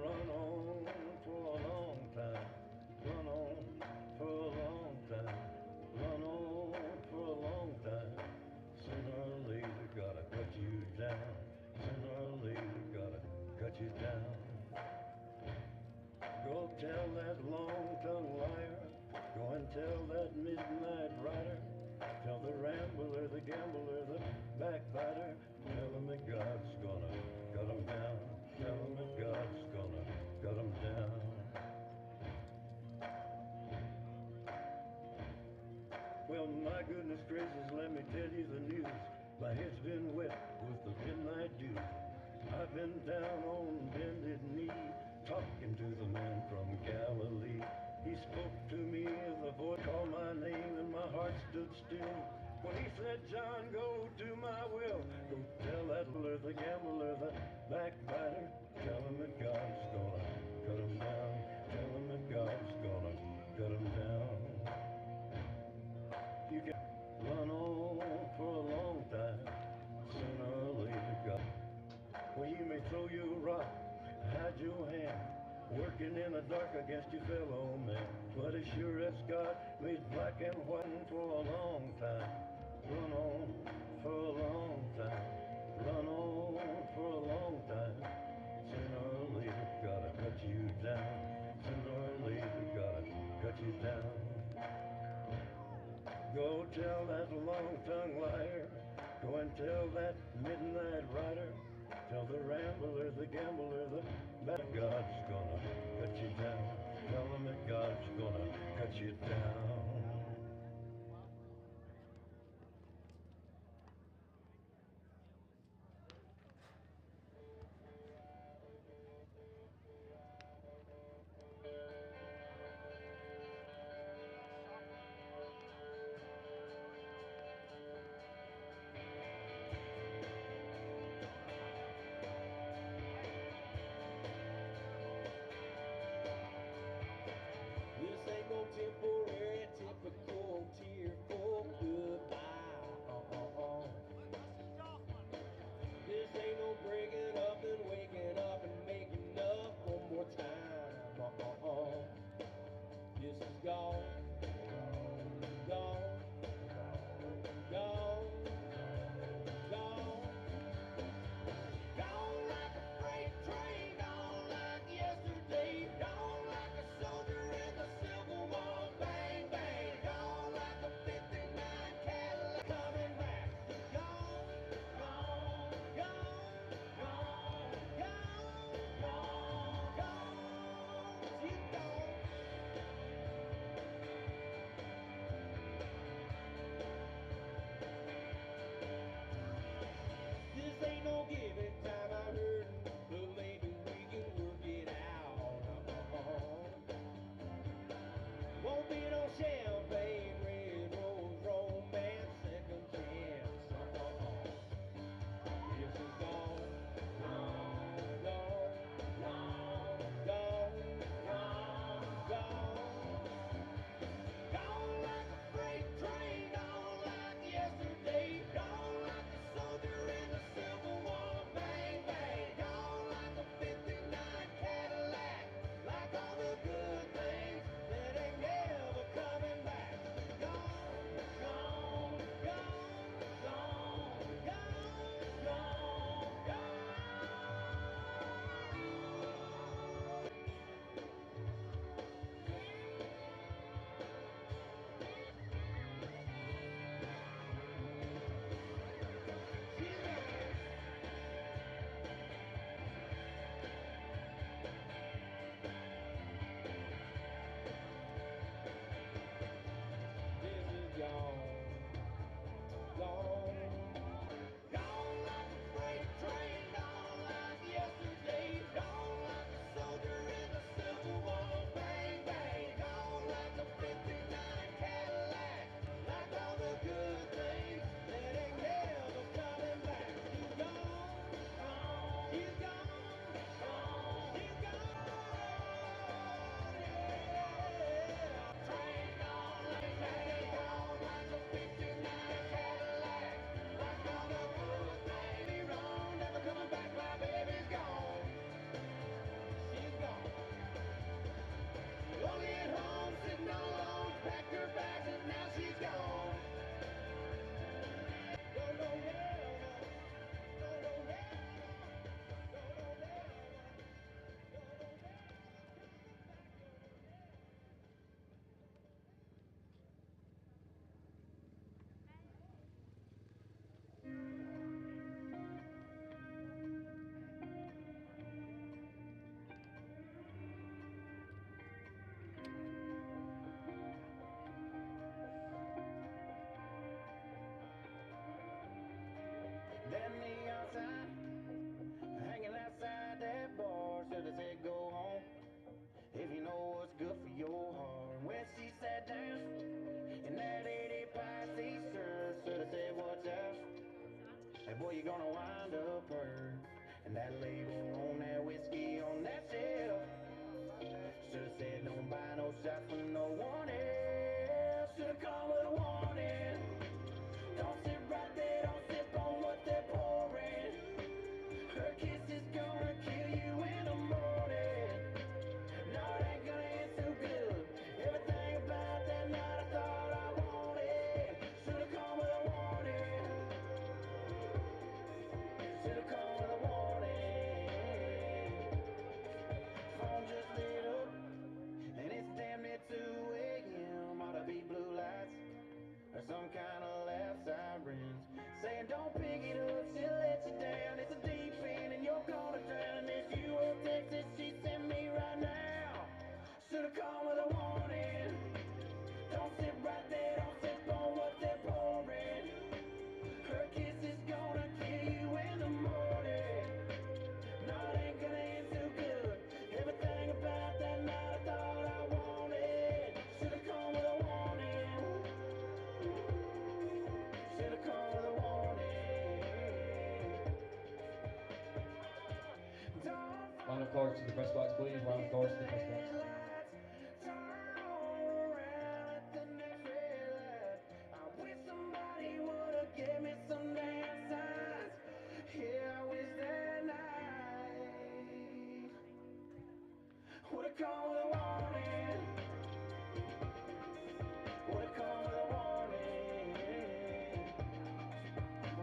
run on for a long time, run on for a long time, run on for a long time. Sooner or later, gotta cut you down. Sooner or later, gotta cut you down. Go tell that long-tongued liar. Go and tell that midnight rider. Tell the rambler, the gambler, the backbiter. Tell him that God's gonna cut him down. Tell him that God's gonna cut him down. Well, my goodness gracious, let me tell you the news. My head's been wet with the midnight dew. I've been down on bended knee, talking to the man from Galilee. He spoke to me as a voice called my name, and my heart stood still. When he said, John, go do my will. Go tell that ruler, the gambler, the backbiter. Tell him that God's gonna cut him down. Tell him that God's gonna cut him down. You can run on for a long time. Sooner or later, God. Well, you may throw you a rock, hide your hand, working in the dark against your fellow man. But as sure as God made black and white for a long time, run on for a long time, run on for a long time. Sooner or later, gotta cut you down. Sooner or later, gotta cut you down. Go tell that long-tongued liar. Go and tell that midnight rider. Tell the rambler, the gambler, that God's gonna cut you down. Tell him that God's gonna cut you down. This ain't no temporary, typical Said, boy, you're gonna wind up hurt. And that label on that whiskey on that shelf should've said, don't buy no shots from no one else. Should've come with a warning. Don't sit right there, don't sip on what they're pouring. Her kiss is gonna kill you in the morning. No, it ain't gonna end too good. Everything about that night I thought I wanted. Should've come with a warning. Should've come with a warning. Phone just lit up, and it's damn near 2 a.m. Ought to be blue lights or some kind of loud sirens saying don't pick it up, she'll let you down. It's a deep end and you're gonna drown. And this you a text that she sent me right now. Should've come with a warning. Don't sit right there, don't sip on what they're pouring. Her kiss is gonna kill you in the morning. No, it ain't gonna end too good. Everything about that night I thought I wanted. Should've come with a warning. Should've come with a warning. Line of cards to the press box, please. Line of cards to the press box. Turn around at the next red light. I wish somebody would've given me some damn signs. Yeah, I wish that night would've come with a warning. Would've come with a warning.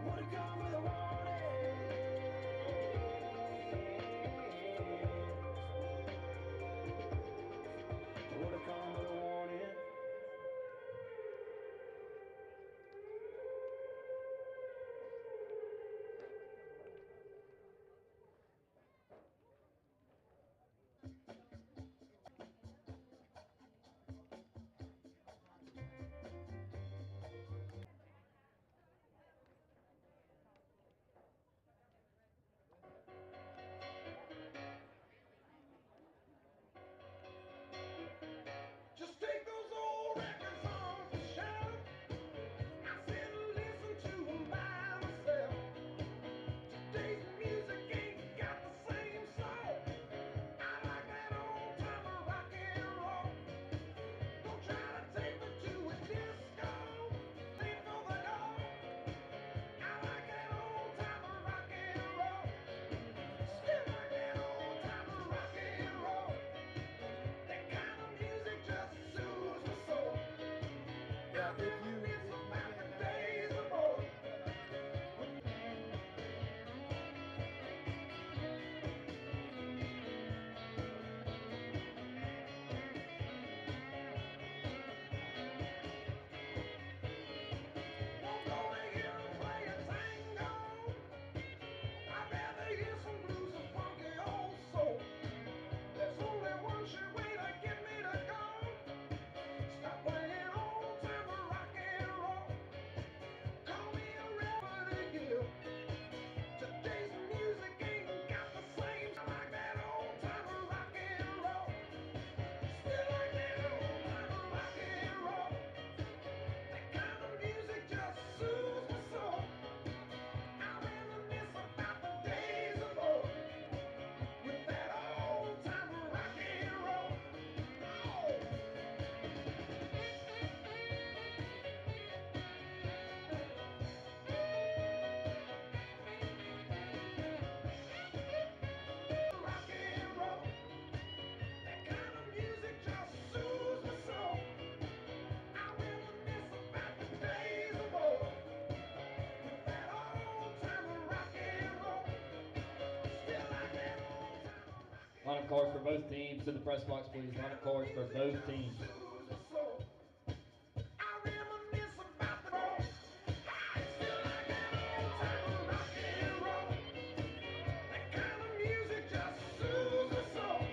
Would've come with a warning. Would've come with a warning. Just take those old records off the shelf. I sit and listen to them by myself. Today's music ain't got the same soul. I like that old time of rock and roll. Don't try to take me to a disco. Leave for the door. I like that old time of rock and roll. Still like that old time of rock and roll. That kind of music just soothes my soul. I reminisce about the days of old. Won't go to hear 'em play a tango. I'd rather hear some blues and funky old soul. There's only one sure way to get me to go. Stop playing old time rock and roll. Call me a rebel to you. Today's music ain't got the same. I like that old time rock and roll. Still like that old time rock and roll. That kind of music just soothes my soul. I reminisce about the days of old with that old time rock and roll. Oh. Rock and roll. That kind of music just soothes my soul. I reminisce about the days of old with that old time rock and roll. Still like that old time rock Line of cards for both teams to the press box, please. Line of cards for both teams. soothes my soul. I reminisce about the roll. Still like that old time rock and roll. That kind of music just soothes my soul.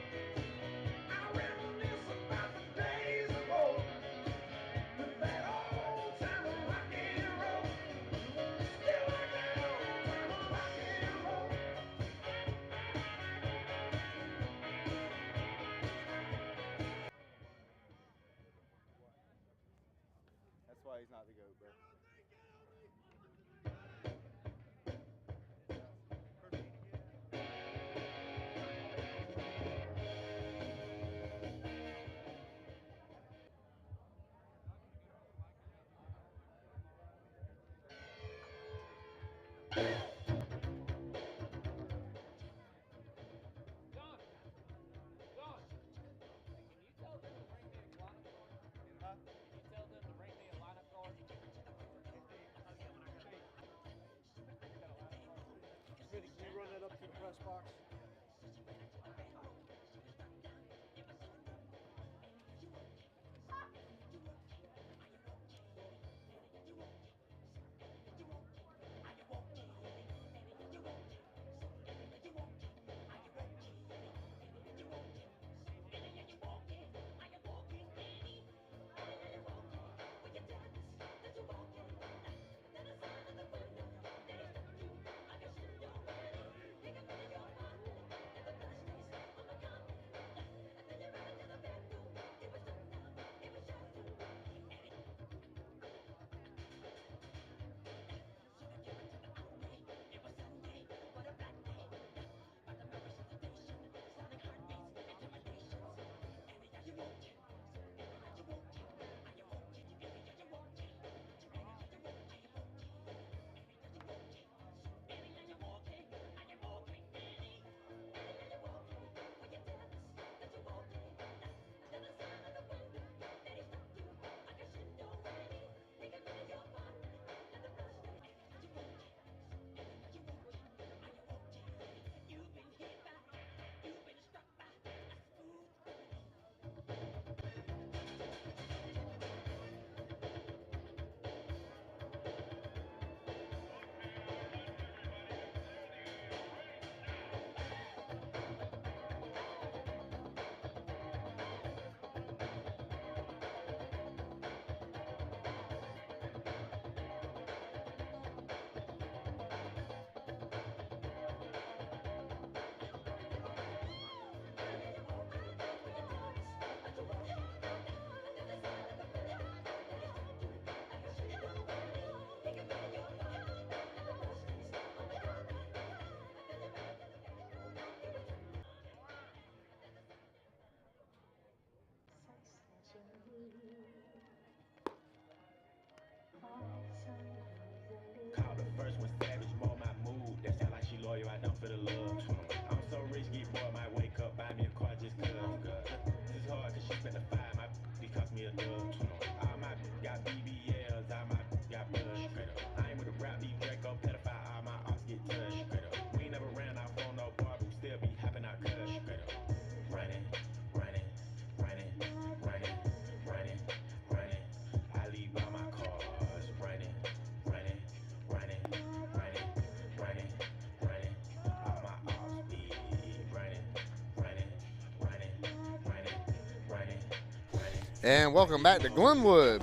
I reminisce about the days of old with that old time rock and roll. Still like that old time rock and roll. Can you run that up to the press box? Call the first one savage, more my mood. That sound like she loyal, I don't feel the love. I'm so rich, get bored, might wake up, buy me a car just cuz. This is hard cause she spent the five, my cost me a dub. All my got BBLs, all my got blood. I ain't with a rap beef, Draco, pedophile, all my ops get touched. We ain't never ran off on no bar, but we still be hopping out cuss. Running, running, running, running, running, running. I leave by my cars, running, running, running, running, running, running. All my ops be running, running, running, running, running, running. And welcome back to Glenwood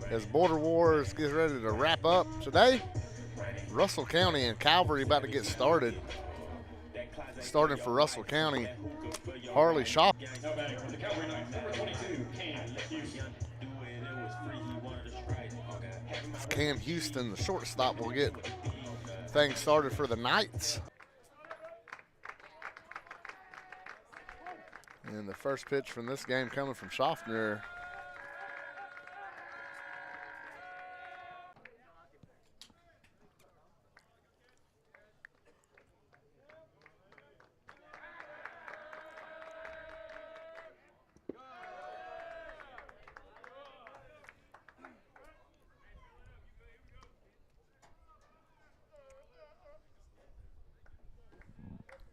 as Border Wars gets ready to wrap up today. Russell County and Calvary about to get started. Starting for Russell County, Harley Shaw. Now batting from the Calvary Knights, number 22, Cam Houston. Cam Houston, the shortstop, will get things started for the Knights. And the first pitch from this game coming from Schaffner.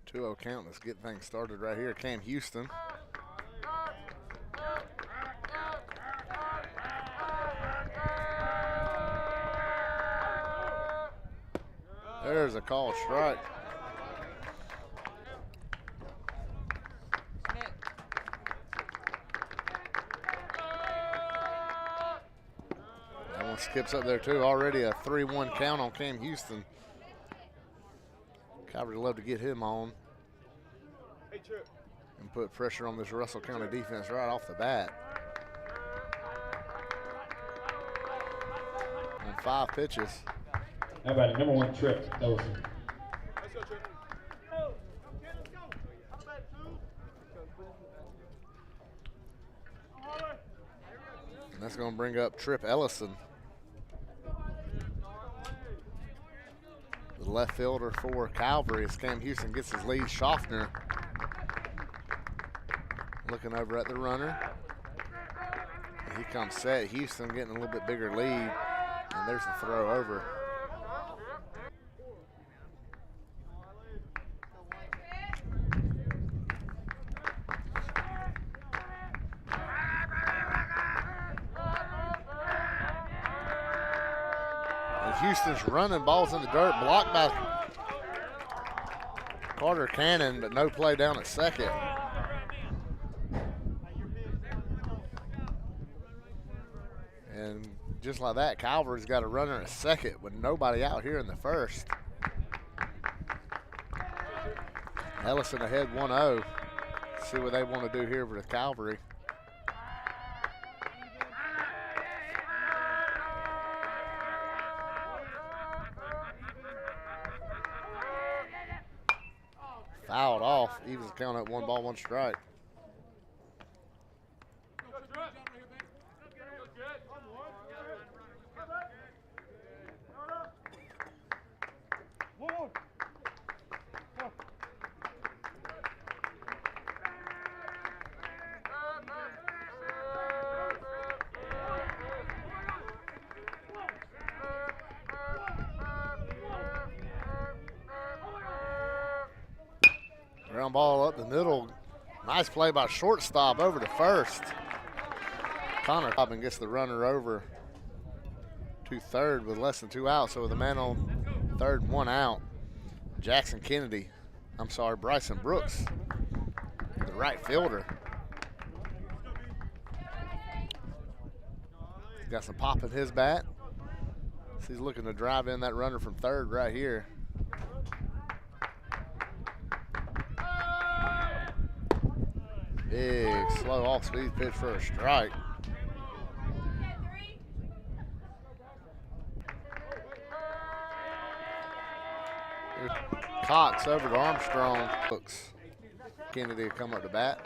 Two-0 count. Let's get things started right here. Cam Houston. There's a call strike. That one skips up there too. Already a 3-1 count on Cam Houston. Calvary love to get him on and put pressure on this Russell County defense right off the bat. On 5 pitches. Now batting number 1, Trip Ellison. And that's going to bring up Trip Ellison. The left fielder for Calvary as Cam Houston gets his lead. Schaffner looking over at the runner. And here comes set. Houston getting a little bit bigger lead. And there's the throw over. Houston's running, balls in the dirt, blocked by Carter Cannon, but no play down at second. And just like that, Calvary's got a runner at second with nobody out here in the first. Ellison ahead 1-0. See what they want to do here with Calvary. Fouled off. Evans count at 1 ball, 1 strike. Ground ball up the middle. Nice play by shortstop over to first. Connor Cobbin gets the runner over to third with less than 2 outs. So with a man on third and 1 out, Bryson Brooks, the right fielder. He's got some pop in his bat. So he's looking to drive in that runner from third right here. Big, slow off-speed pitch for a strike. Here's Cox over to Armstrong. Looks Kennedy come up to bat.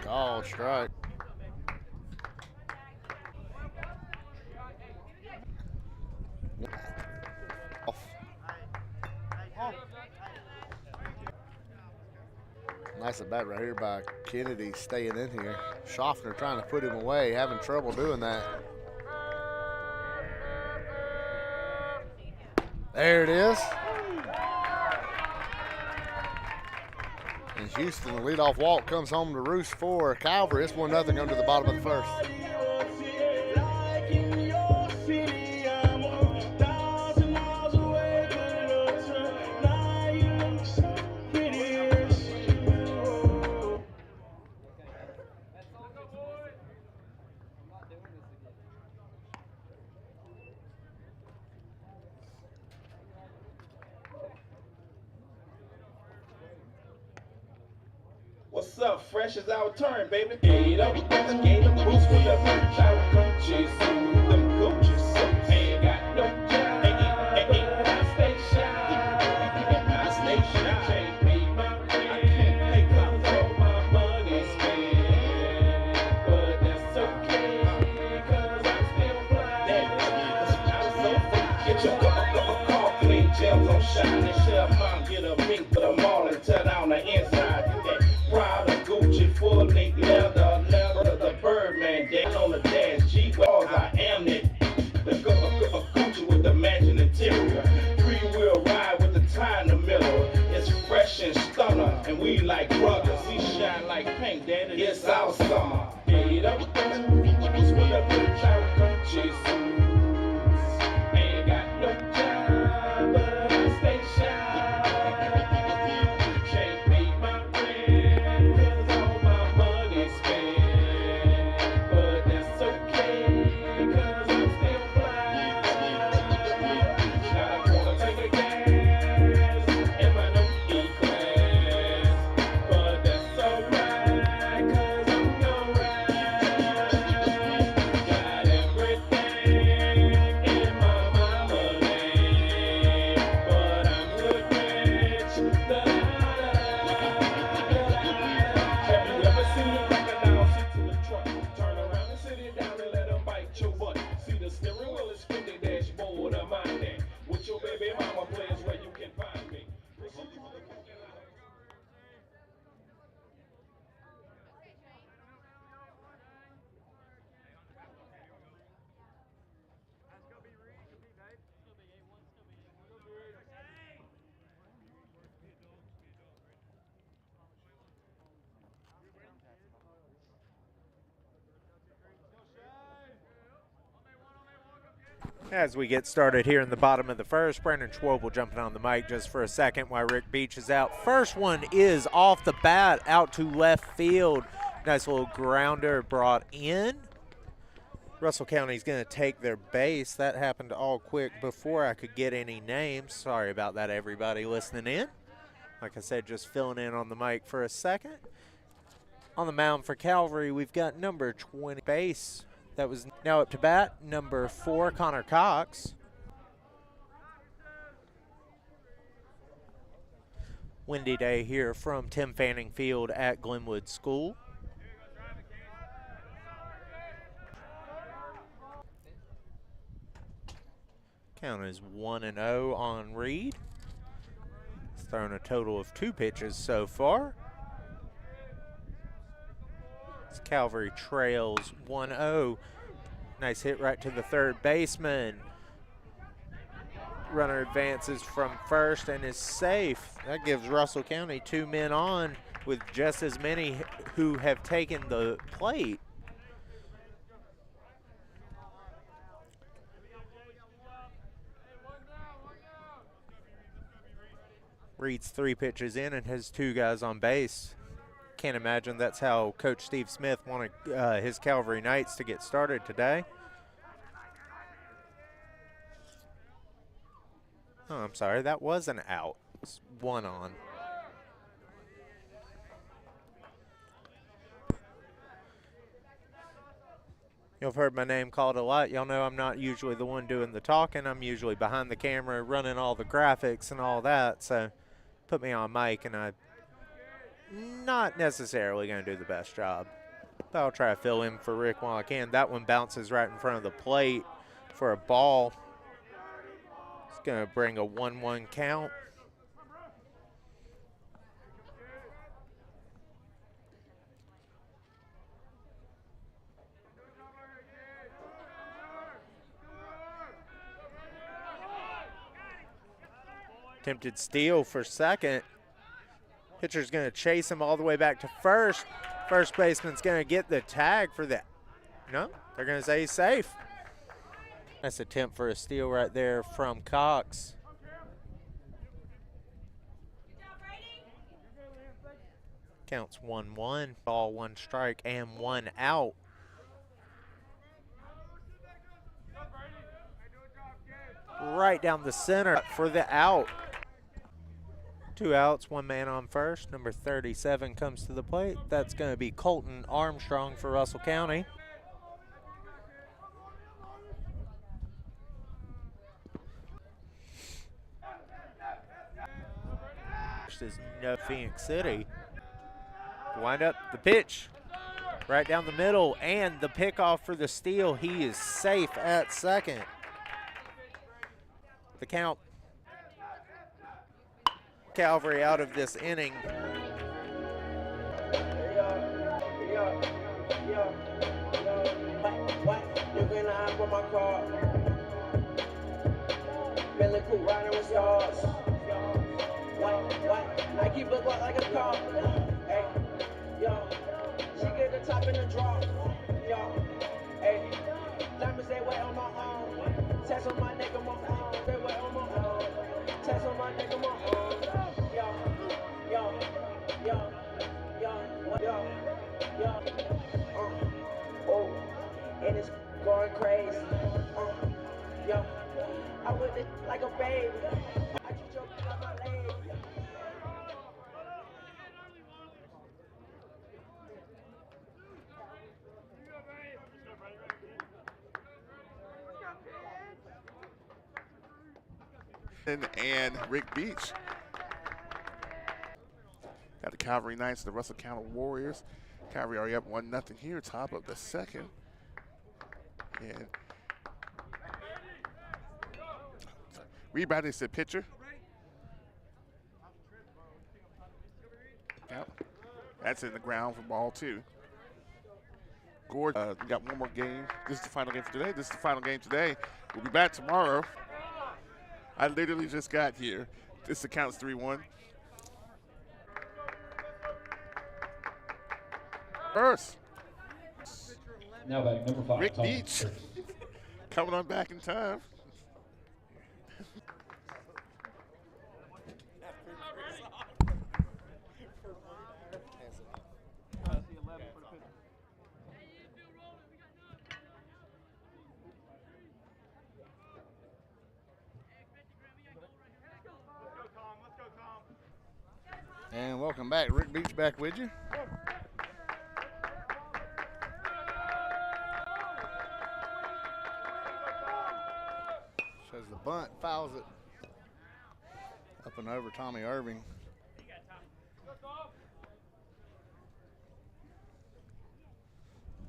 Called strike. Off. Nice at bat right here by Kennedy, staying in here. Schaffner trying to put him away, having trouble doing that. There it is. And Houston, the leadoff walk, comes home to roost for Calvary. It's 1-0 under the bottom of the first. What's up? Fresh is our turn, baby. Gate up, boost for the bitch. I come chasing them Gucci suits. Ain't got no job. I stay shy. I stay shy. Can't pay my rent. I can't pay control my money spent. But that's okay, cause I'm still fly. I'm so fly. Get your car clean, gems on shine. Shut mom, get a pink, put them all and turn on the inside. Prada, Gucci, full link, leather, the Birdman, down on the dash, G-Walls, I am it. The Gucci with the matching interior. 3-wheel ride with the tie in the middle. It's fresh and stunner, and we like brothers. He shine like paint, daddy. It's our summer. Get up, with the bitch, I come chasing. Ain't got no job, but I stay shy. See the steering wheel is from the dashboard of my neck. With your baby mama plays where you can find me. As we get started here in the bottom of the first, Brandon Schwobel jumping on the mic just for a second while Rick Beach is out. First one is off the bat out to left field. Nice little grounder brought in. Russell County's going to take their base. That happened all quick before I could get any names. Sorry about that, everybody listening in. Like I said, just filling in on the mic for a second. On the mound for Calvary, we've got number 20 base. That was now up to bat, number 4, Connor Cox. Windy day here from Tim Fanning Field at Glenwood School. Count is 1-0 on Reed. He's thrown a total of 2 pitches so far. Calvary trails 1-0. Nice hit right to the third baseman. Runner advances from first and is safe. That gives Russell County 2 men on with just as many who have taken the plate. Reed's 3 pitches in and has 2 guys on base. Can't imagine that's how Coach Steve Smith wanted his Calvary Knights to get started today. Oh, I'm sorry, that was an out. It's 1 on. You've heard my name called a lot. Y'all know I'm not usually the one doing the talking. I'm usually behind the camera running all the graphics and all that. So put me on mic and I'm not necessarily going to do the best job. But I'll try to fill in for Rick while I can. That one bounces right in front of the plate for a ball. It's going to bring a 1-1 count. Attempted steal for second. Pitcher's going to chase him all the way back to first. First baseman's going to get the tag for that. No, they're going to say he's safe. Nice attempt for a steal right there from Cox. Counts 1-1. Ball, 1 strike, and 1 out. Right down the center for the out. 2 outs, 1 man on first. Number 37 comes to the plate. That's going to be Colton Armstrong for Russell County. This is no Phoenix City. Wind up the pitch right down the middle and the pickoff for the steal. He is safe at second. The count. Calvary out of this inning. You can hop on my car. Feeling cool riding with stars. I keep look like a car. Hey, yo, she get the top in the draw. Yo, hey, diamonds they wet on my arm. Tats on my neck on my arm. They wet on my arm. Tats on my neck on my arm. Oh, and it's going crazy. Yo, I whip it like a baby. I just joked on my leg. And Rick Beach. Got the Calvary Knights, the Russell County Warriors. Calvary already up 1-0 here, top of the second. And Rebound is the pitcher. Yep. That's in the ground for ball 2. Gord, we got one more game. This is the final game for today. This is the final game today. We'll be back tomorrow. I literally just got here. This accounts 3-1. First. Now batting number 5. Rick Tom Beach Church. coming on back in time. And welcome back. Rick Beach back with you. Shows the bunt, fouls it up and over Tommy Irving.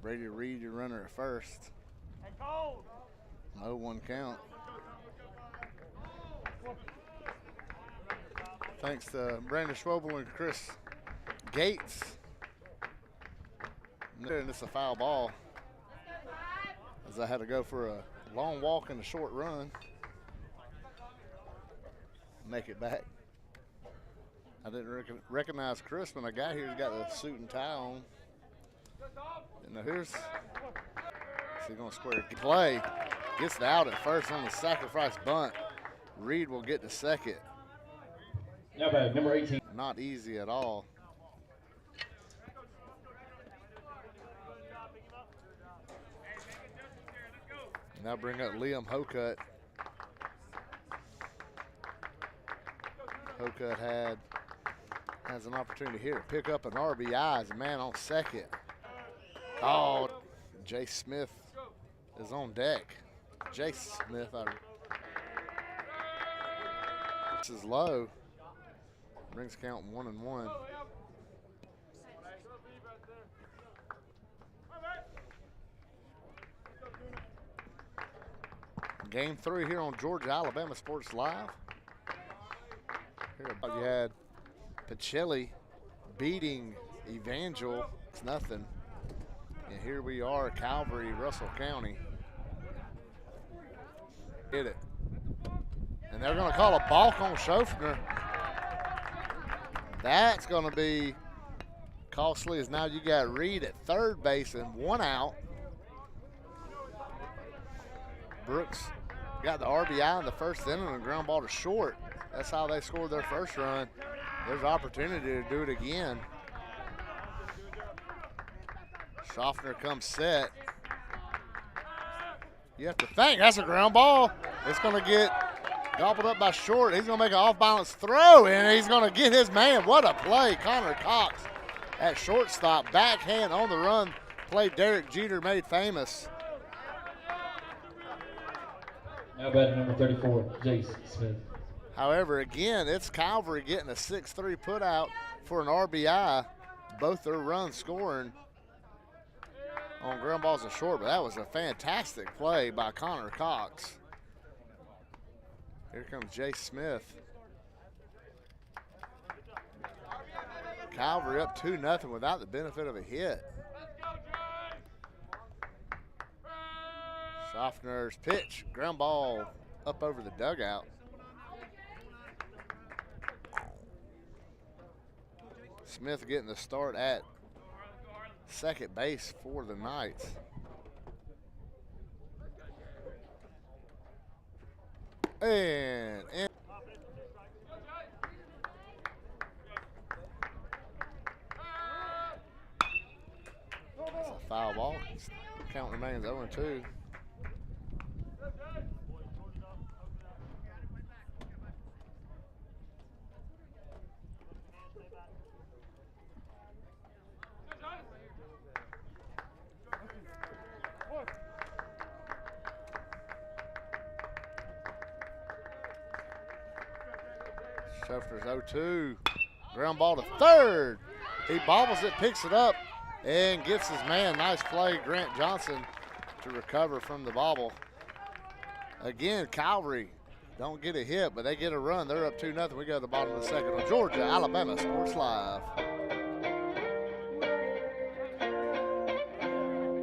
Brady Reed, your runner at first. 0-1 count. Thanks to Brandon Schwobel and Chris Gates. And it's a foul ball, as I had to go for a long walk and a short run. Make it back. I didn't recognize Chris when I got here. He's got the suit and tie on. And now here's, is he gonna square play? Gets the out at first on the sacrifice bunt. Reed will get to second. Now batting number 18. Not easy at all. Now bring up Liam Hokut. Hokut has an opportunity here to pick up an RBI as a man on second. Oh, Jay Smith is on deck. Jay Smith, this is low. Brings count 1-1. Game 3 here on Georgia Alabama Sports Live. Here you had Pacelli beating Evangel. It's nothing. And here we are, Calvary, Russell County. Hit it. And they're going to call a balk on Schofner. That's going to be costly, as now you got Reed at third base and 1 out. Brooks got the RBI in the first inning and ground ball to short. That's how they scored their first run. There's opportunity to do it again. Schaffner comes set. You have to think that's a ground ball. It's going to get gobbled up by short. He's going to make an off-balance throw, and he's going to get his man. What a play. Connor Cox at shortstop. Backhand on the run. Play Derek Jeter made famous. Now batting number 34, Jace Smith. However, again, it's Calvary getting a 6-3 put out for an RBI. Both their runs scoring on ground balls and short, but that was a fantastic play by Connor Cox. Here comes Jay Smith. Calvary up 2-0 without the benefit of a hit. Schaffner's pitch, ground ball up over the dugout. Smith getting the start at second base for the Knights. And that's a foul ball. Count remains 0-2. Schofner's 0-2. Ground ball to third. He bobbles it, picks it up, and gets his man. Nice play, Grant Johnson, to recover from the bobble. Again, Calvary don't get a hit, but they get a run. They're up 2-0. We go to the bottom of the second on Georgia, Alabama Sports Live.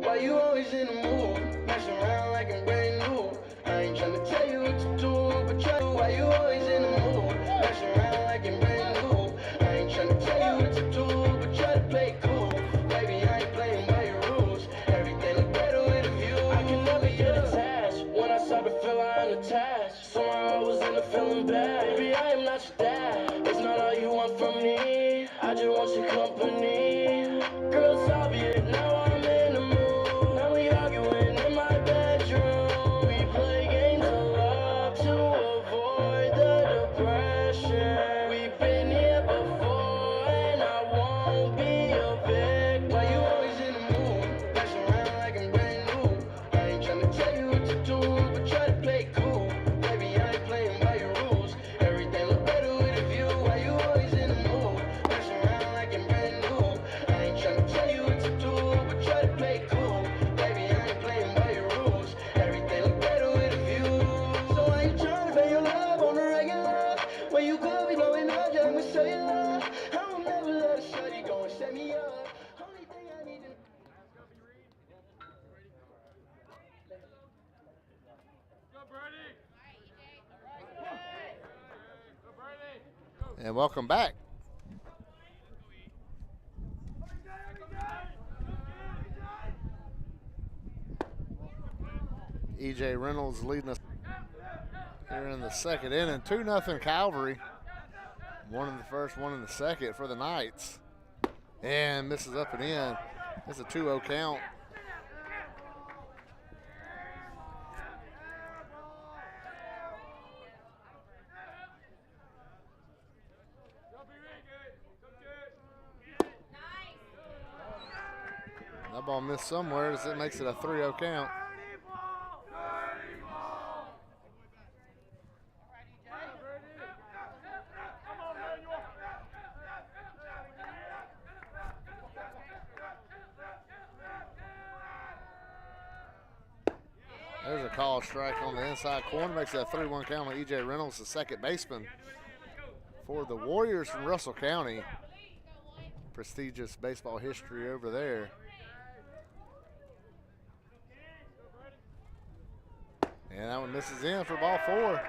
Why you always in the mood? Messing around like I'm brand new. I ain't tryna tell you what to do, but try to. Why you always in the mood? Messing around like I'm brand new. I ain't tryna tell you what to do, but try to play cool. Baby, I ain't playing by your rules. Everything look better with a view. I can never get attached. When I start to feel I'm attached, somehow I was in the feeling bad. Baby, I am not your dad. It's not all you want from me. I just want your company. Girl, it's obvious. Now I'm in the mood. Now we arguing in my bedroom. We play games of love to avoid the depression. We've been here before, and I won't be a victim. Why you always in the mood? Messing around like I'm brand new. I ain't tryna tell you what to do, but try to play cool. Baby, I ain't playing by your rules. Everything look better with a view. Why you always in the mood? Messing around like I'm brand new. I ain't tryna tell you what to do, but try to play cool. Baby, I ain't playing by your rules. Everything look better with a view. So I ain't tryna pay your love on the regular. When you could be blowing up, just with cellular. I will never let a shawty go and set me up. Only thing I need to. And welcome back. E.J. Reynolds leading us here in the second inning. 2-0 Calvary. One in the first, one in the second for the Knights. And misses up and in. It's a 2-0 count. That ball missed somewhere as it makes it a 3-0 count. There's a call strike on the inside corner. Makes it a 3-1 count on E.J. Reynolds, the second baseman for the Warriors from Russell County. Prestigious baseball history over there. And that one misses in for ball 4.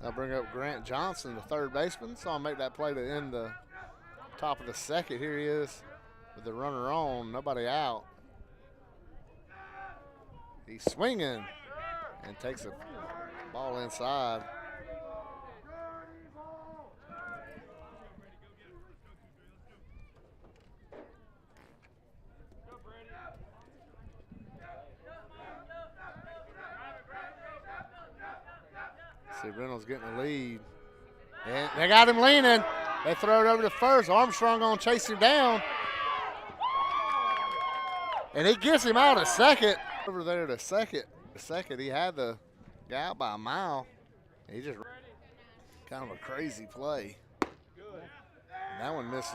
I'll bring up Grant Johnson, the third baseman, so I'll make that play to end the top of the second. Here he is with the runner on, nobody out. He's swinging and takes a ball inside. See Reynolds getting the lead. And they got him leaning. They throw it over to first. Armstrong gonna chase him down. And he gets him out at second. Over there to second. He had the guy out by a mile. He just kind of a crazy play. And that one misses.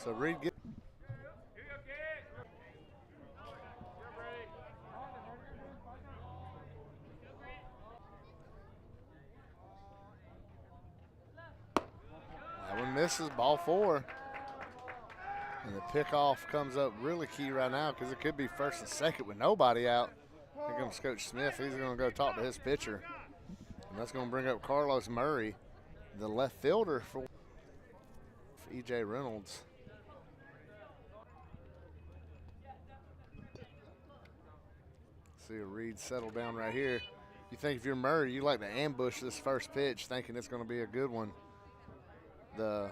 So Reed gets. That one misses, ball 4. And the pickoff comes up really key right now because it could be first and second with nobody out. Here comes Coach Smith. He's going to go talk to his pitcher. And that's going to bring up Carlos Murray, the left fielder for E.J. Reynolds. See a Reed settle down right here. You think if you're Murray, you like to ambush this first pitch thinking it's going to be a good one. The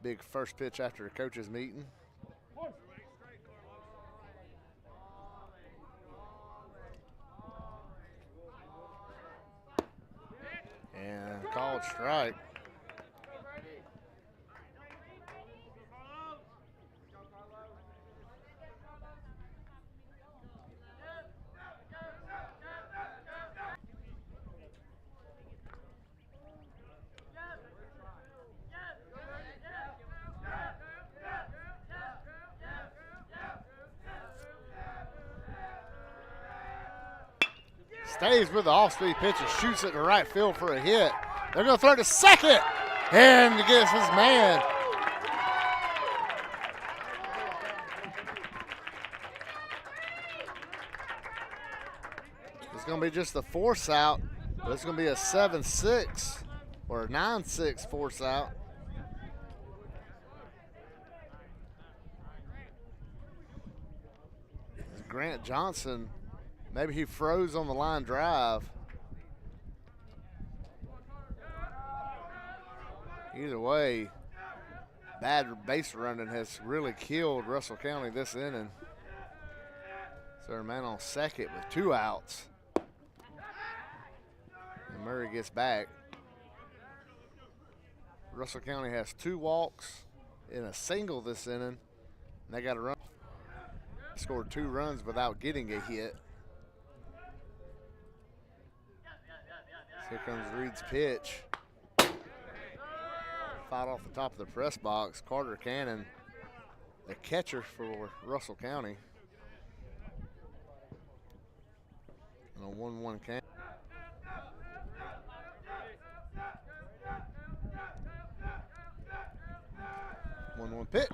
big first pitch after a coach's meeting. And called strike. stays with the off-speed pitch and shoots it to right field for a hit. They're going to throw it to second, and he gets his man. It's going to be just a force out, but it's going to be a 7-6 or a 9-6 force out. Grant Johnson, maybe he froze on the line drive. Either way, bad base running has really killed Russell County this inning. So they're man on second with 2 outs. And Murray gets back. Russell County has 2 walks in a single this inning. And they got a run. Scored 2 runs without getting a hit. Here comes Reed's pitch. Fight off the top of the press box. Carter Cannon, the catcher for Russell County. And a 1-1 count. One pitch.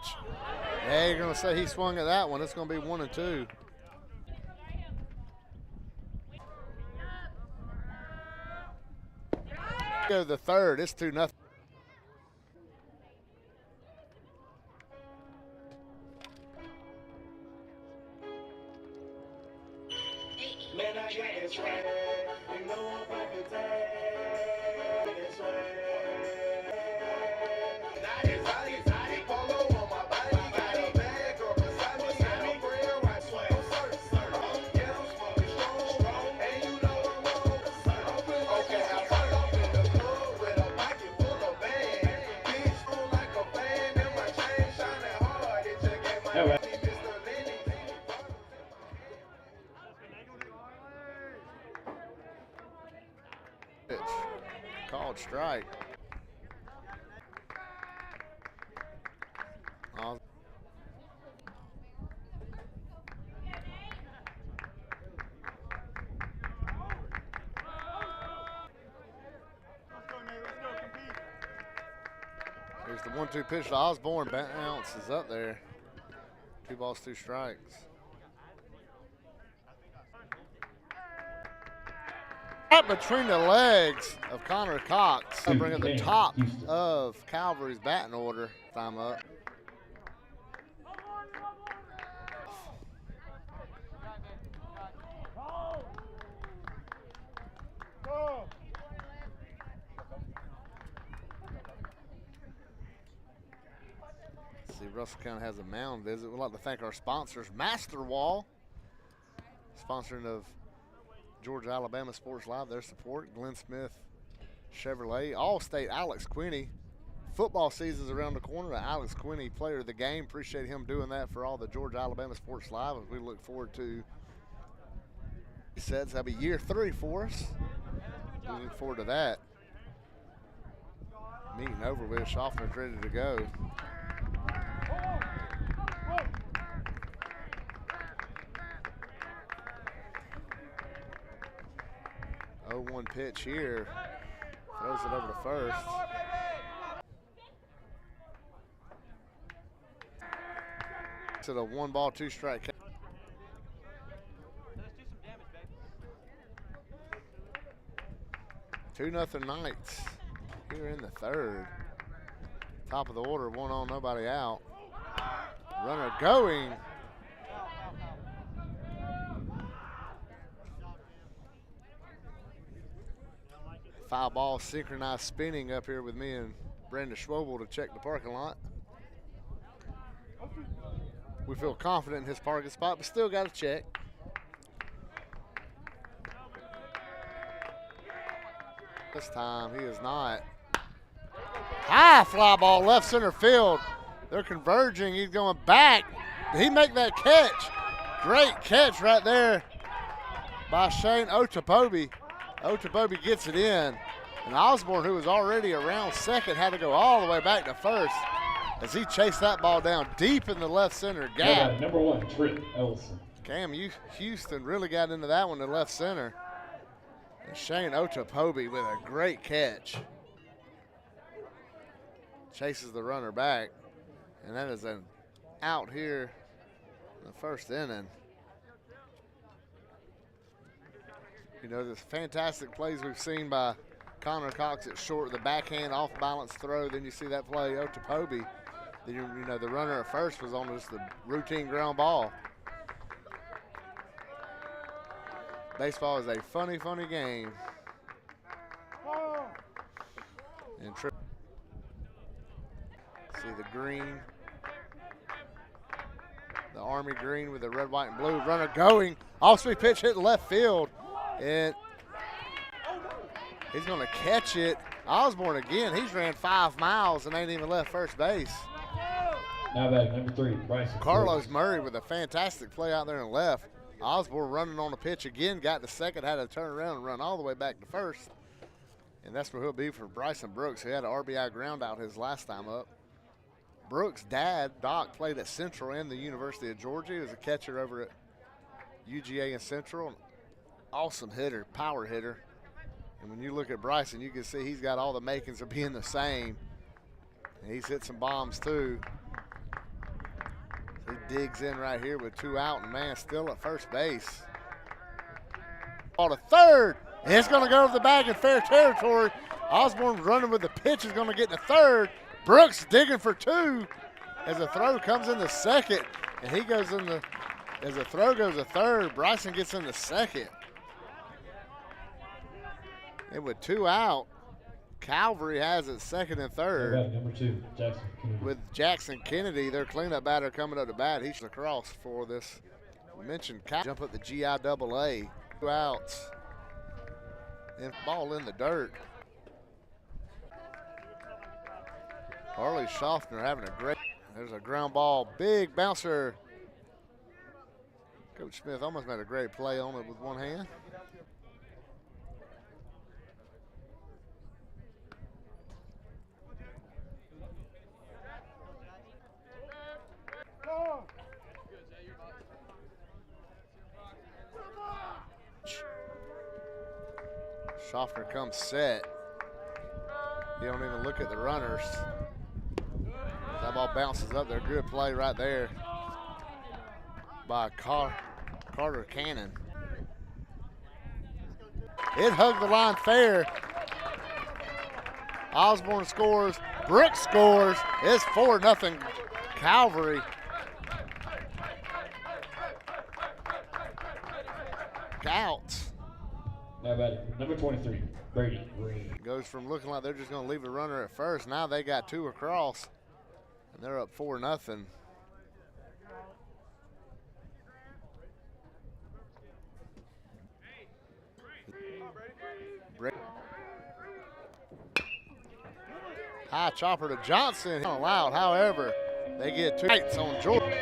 Yeah, you're going to say he swung at that one. It's going to be 1-2. Go the third. It's 2-0. Man, I got this right. You know I'm perfect. This way. Called strike. Here's the 1-2 pitch to Osborne. Bounce is up there. 2 balls, 2 strikes. Right between the legs of Connor Cox. I bring at the top of Calvary's batting order. Time up. See, Russell County has a mound visit. We'd like to thank our sponsors, Master Wall, sponsoring of Georgia Alabama Sports Live, their support. Glenn Smith Chevrolet, All-State Alex Quinney. Football season's around the corner. Alex Quinney, player of the game. Appreciate him doing that for all the Georgia Alabama Sports Live as we look forward to sets. That'll be year 3 for us. We look forward to that. Meeting over with. Schaffner's ready to go. Oh, 1 pitch here. Throws it over to first. To the 1 ball, 2 strike. 2-0 Knights here in the 3rd. Top of the order, 1 on, nobody out. Runner going. Foul ball synchronized spinning up here with me and Brandon Schwobel to check the parking lot. We feel confident in his parking spot, but still got to check. This time he is not. High fly ball left center field. They're converging. He's going back. Did he make that catch? Great catch right there by Shane Otapobi. Otapobi gets it in. And Osborne, who was already around second, had to go all the way back to first as he chased that ball down deep in the left center gap. Number 1, Trip Ellison. Cam Houston really got into that one to left center. And Shane Otapobi with a great catch. Chases the runner back. And that is an out here in the first inning. You know, the fantastic plays we've seen by Connor Cox at short, the backhand off balance throw. Then you see that play, Otapobi. Then you know, the runner at first was on just the routine ground ball. Baseball is a funny, funny game. And see the green, the Army green with the red, white, and blue. Runner going, off-speed pitch hit left field, and he's going to catch it. Osborne again, he's ran 5 miles and ain't even left first base. Now batting number 3, Bryson. Carlos Murray with a fantastic play out there and left. Osborne running on the pitch again, got to second, had to turn around and run all the way back to first. And that's where he'll be for Bryson Brooks, who had an RBI ground out his last time up. Brooks' dad, Doc, played at Central and the University of Georgia. He was a catcher over at UGA and Central. Awesome hitter, power hitter. And when you look at Bryson, you can see he's got all the makings of being the same. And he's hit some bombs too. He digs in right here with 2 out, and man, still at first base. Ball to third, and it's going to go to the bag in fair territory. Osborne running with the pitch is going to get to third. Brooks digging for 2 as the throw comes in the second, and he goes in the, as the throw goes to third, Bryson gets in the second. And with 2 out, Calvary has it second and third. Number 2, Jackson Kennedy. With Jackson Kennedy, their cleanup batter coming up to bat. He's across for this. We mentioned jump up the GIAA. 2 outs. And ball in the dirt. Harley Schaffner having a great, there's a ground ball, big bouncer. Coach Smith almost made a great play on it with one hand. Schaffner comes set. You don't even look at the runners. That ball bounces up there. Good play right there by Carter Cannon. It hugged the line fair. Osborne scores. Brooks scores. It's 4-0 Calvary. Outs. Now batting number 23, Brady Green. Goes from looking like they're just going to leave a runner at first. Now they got 2 across, and they're up 4-0. High chopper to Johnson. Allowed, however, they get 2 hits on Jordan.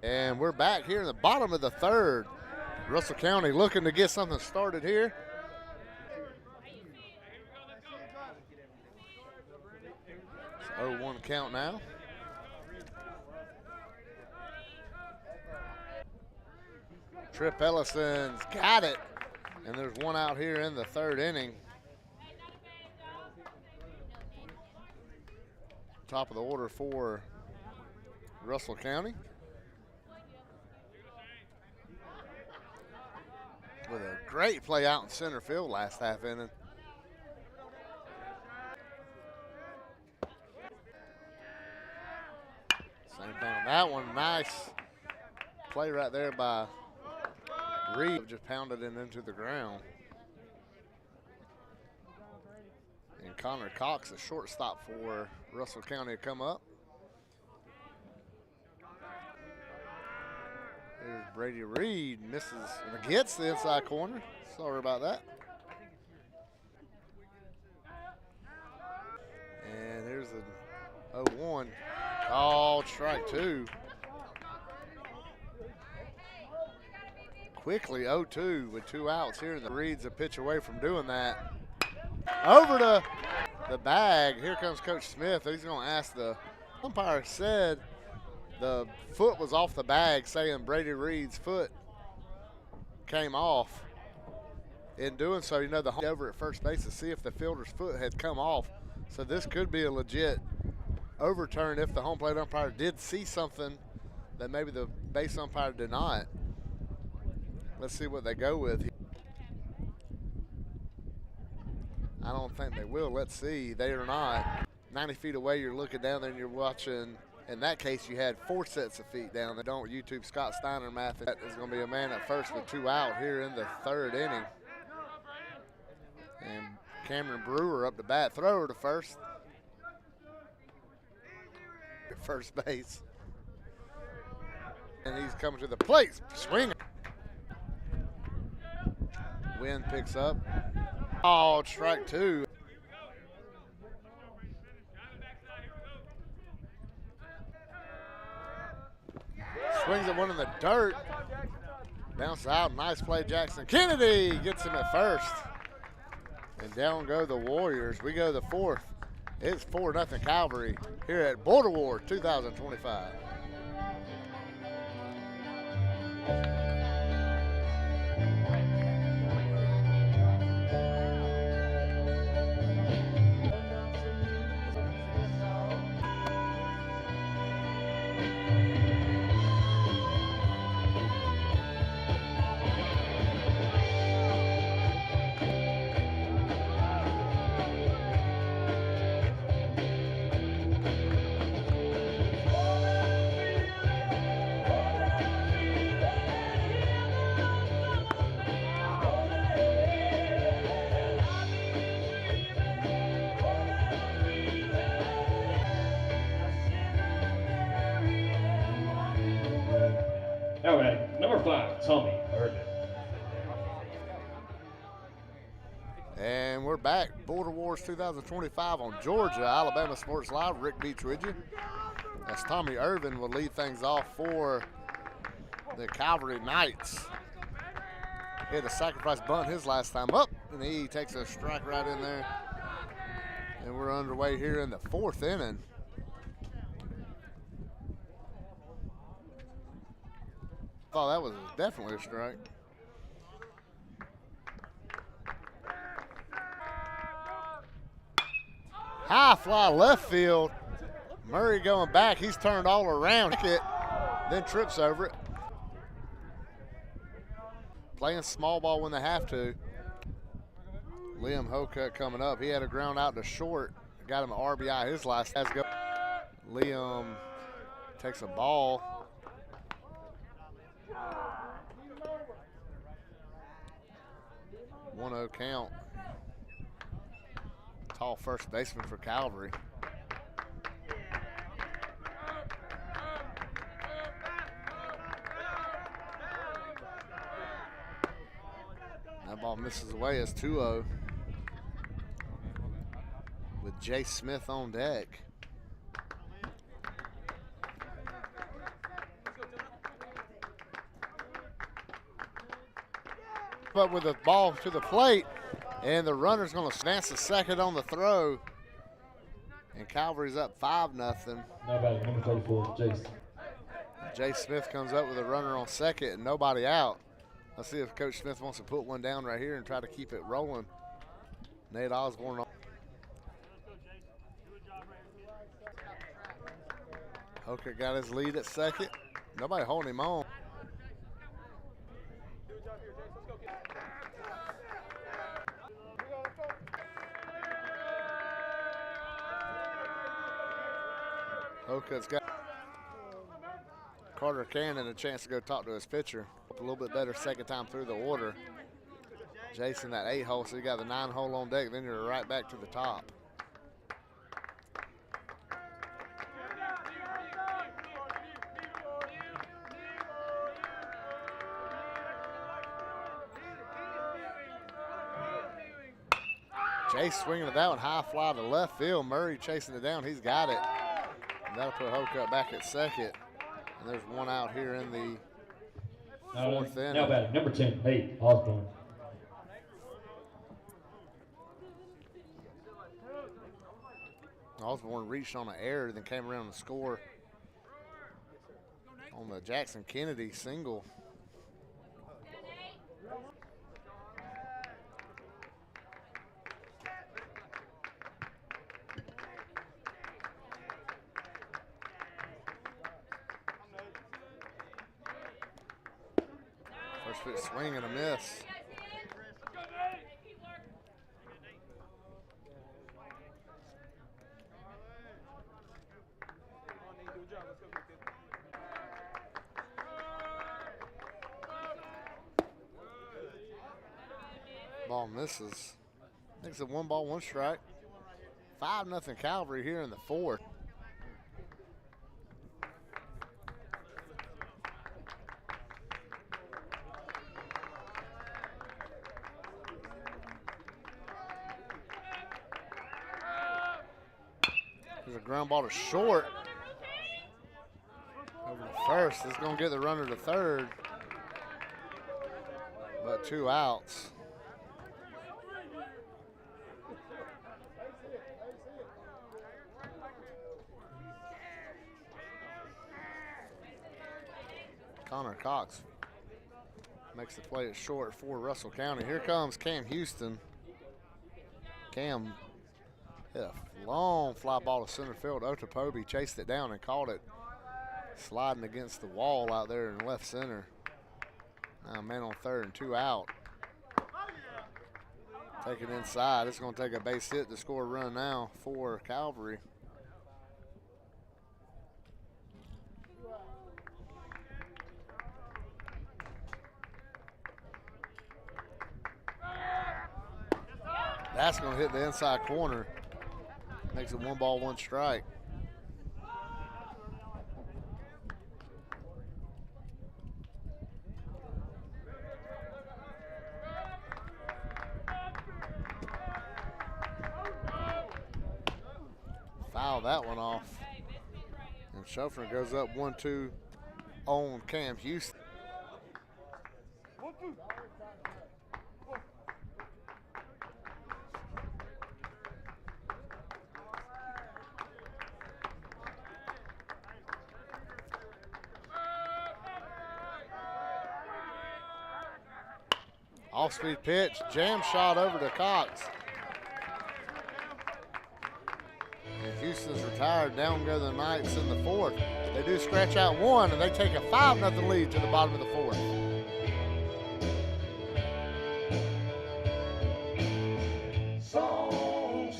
And we're back here in the bottom of the third. Russell County looking to get something started here. 0-1 count now. Trip Ellison's got it, and there's one out here in the third inning. Top of the order for Russell County. With a great play out in center field last half inning. Same thing on that one. Nice play right there by Reed. Just pounded it into the ground. And Connor Cox, a shortstop for Russell County, to come up. There's Brady Reed, misses and gets the inside corner. Sorry about that. And here's the 0-1. Called strike 2. Quickly 0-2 with 2 outs here. The Reed's a pitch away from doing that. Over to the bag. Here comes Coach Smith. He's going to ask the umpire. Said the foot was off the bag, saying Brady Reed's foot came off. In doing so, you know, the over at first base to see if the fielder's foot had come off. So this could be a legit overturn if the home plate umpire did see something that maybe the base umpire did not. Let's see what they go with. I don't think they will. Let's see. They are not. 90 feet away, you're looking down there and you're watching. In that case, you had 4 sets of feet down there. Don't YouTube Scott Steiner math. That is going to be a man at first with 2 out here in the third inning. And Cameron Brewer up to bat. Thrower to first. At first base. And he's coming to the plate. Swing. Wind picks up. Oh, strike 2. Swings at one in the dirt. Bounce out. Nice play, Jackson Kennedy gets him at first. And down go the Warriors. We go to the 4th. It's 4-0 Calvary here at Border War 2025. All right, number 5, Tommy Irvin. And we're back. Border Wars 2025 on Georgia, Alabama Sports Live. Rick Beach with you. As Tommy Irvin will lead things off for the Calvary Knights. He had a sacrifice bunt his last time up, and he takes a strike right in there. And we're underway here in the 4th inning. Oh, that was definitely a strike. High fly left field. Murray going back. He's turned all around it, then trips over it. Playing small ball when they have to. Liam Hocutt coming up. He had a ground out to short. Got him an RBI his last. Liam takes a ball. 1-0 count. Tall first baseman for Calvary. That ball misses away as 2-0. With Jay Smith on deck. But with the ball to the plate, and the runner's going to advance the second on the throw. And Calvary's up 5-0. Now batting number 34, Jason. Jay Smith comes up with a runner on second and nobody out. Let's see if Coach Smith wants to put one down right here and try to keep it rolling. Nate Osborne. Hooker got his lead at second. Nobody holding him on. Hooker's got Carter Cannon a chance to go talk to his pitcher. A little bit better second time through the order. Jason, that 8-hole, so you got the 9-hole on deck, then you're right back to the top. Chase swinging at that one, high fly to left field. Murray chasing it down, he's got it. And that'll put Hoke back at second. And there's one out here in the fourth inning. Now batting number 10, Nate Osborne. Osborne reached on an error, then came around and scored on the Jackson Kennedy single. First pitch swing and a miss. Ball misses. I think it's a 1-ball, 1-strike. 5-0 Calvary here in the fourth. There's a ground ball to short. Over to first. This is going to get the runner to third. But 2 outs. Connor Cox makes the play at short for Russell County. Here comes Cam Houston. Cam hit a long fly ball to center field. Otopobi chased it down and caught it sliding against the wall out there in left center. Now man on third and 2 out. Take it inside. It's going to take a base hit to score a run now for Calvary. That's going to hit the inside corner. Makes it 1-ball, 1-strike. Foul that one off. And Schofner goes up 1-2 on Cam Houston. Off-speed pitch, jam shot over to Cox. And Houston's retired. Down go the Knights in the fourth. They do scratch out one, and they take a 5-0 lead to the bottom of the fourth.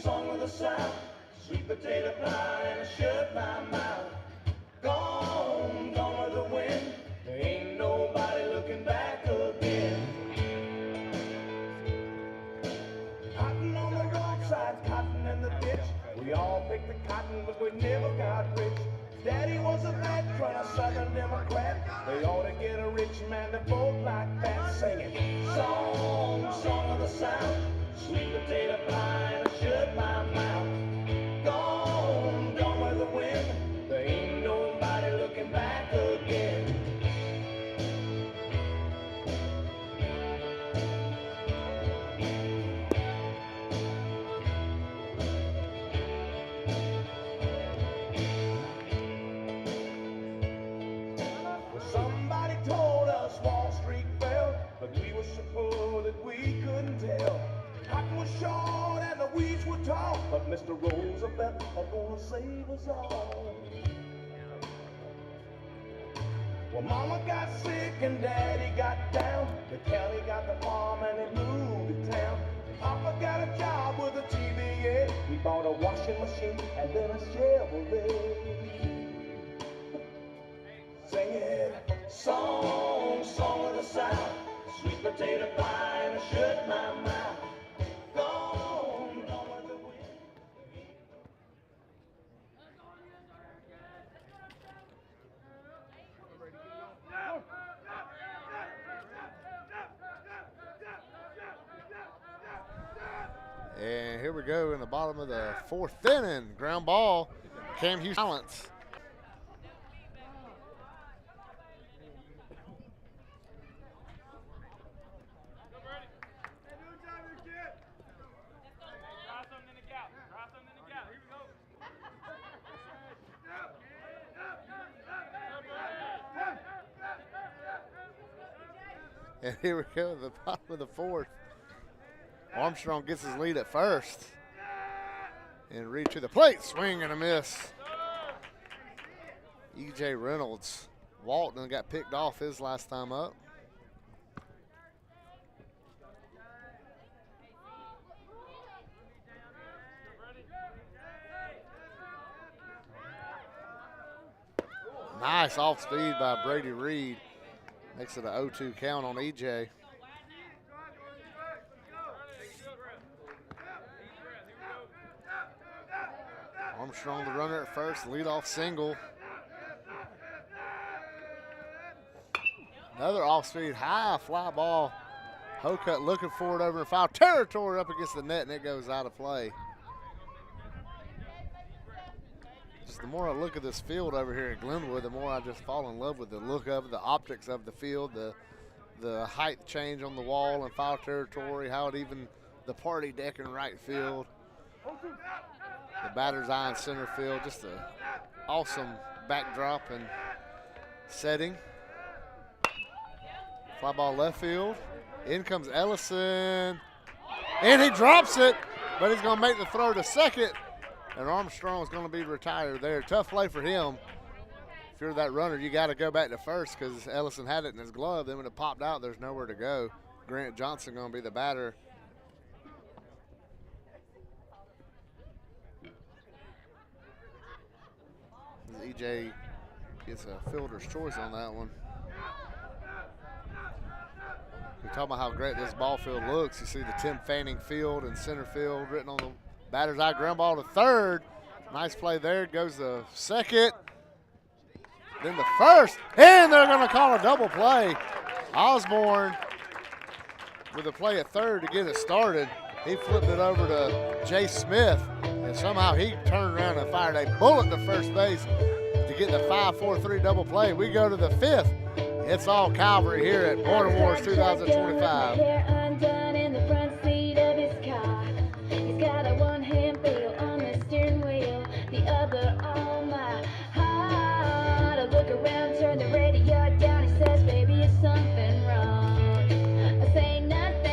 Song of the South, sweet potato pie and a shut my mouth. Gone with the wind. There ain't nobody looking back again. Cotton on the roadside, cotton in the ditch. We all picked the cotton, but we never got rich. Daddy was a veteran, a Southern Democrat. They ought to get a rich man to vote like that, singing song of the South, sweet potato pie and a shut my mouth. Gone with the wind. There ain't nobody looking back again. was so poor that we couldn't tell. Cotton was short and the weeds were tall, but Mr. Roosevelt had gonna save us all. Well, Mama got sick and Daddy got down. The county got the farm and they moved to town. Papa got a job with a TVA. We bought a washing machine and then a Chevrolet. Singing song, song of the South, sweet potato pie and I shut my mouth. Gone, gone with the wind. And here we go in the bottom of the fourth inning. Ground ball, Cam Hughes balance. And here we go at the bottom of the fourth. Armstrong gets his lead at first. And Reed to the plate, swing and a miss. E.J. Reynolds. Walton got picked off his last time up. Nice off speed by Brady Reed. Makes it an 0-2 count on E.J. Armstrong the runner at first, leadoff single. Another off-speed high fly ball. Hocutt looking for it over in foul territory up against the net, and it goes out of play. Just the more I look at this field over here at Glenwood, the more I just fall in love with the look of it, the optics of the field, the height change on the wall in foul territory, how it even the party deck in right field. The batter's eye in center field, just an awesome backdrop and setting. Fly ball left field. In comes Ellison. And he drops it, but he's going to make the throw to second. And Armstrong's going to be retired there. Tough play for him. If you're that runner, you got to go back to first because Ellison had it in his glove. Then when it popped out, there's nowhere to go. Grant Johnson going to be the batter. EJ gets a fielder's choice on that one. We're talking about how great this ball field looks. You see the Tim Fanning field and center field written on the batter's eye. Ground ball to third. Nice play there. Goes to second. Then the first. And they're going to call a double play. Osborne with a play at third to get it started. He flipped it over to Jay Smith. And somehow he turned around and fired a bullet to first base to get the 5-4-3 double play. We go to the fifth. It's all Calvary here at Border Wars 2025. Undone in the front seat of his car. He's got a one-hand feel on the steering wheel, the other on my heart. I look around, turn the radio down. He says, "Baby, is something wrong?" I say nothing.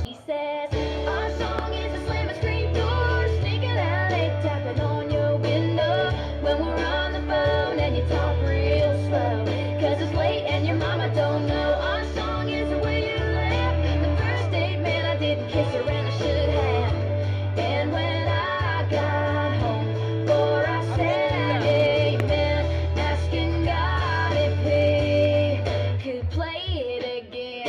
He says, "Our song is a slam and scream door, sneaking out, ain't tapping on your window when we're on the phone and you talk real slow, 'cause it's late and your mama don't know. Our song is the way you laugh. The first date, man, I didn't kiss her and I should have. And when I got home, for I said amen, asking God if he could play it again."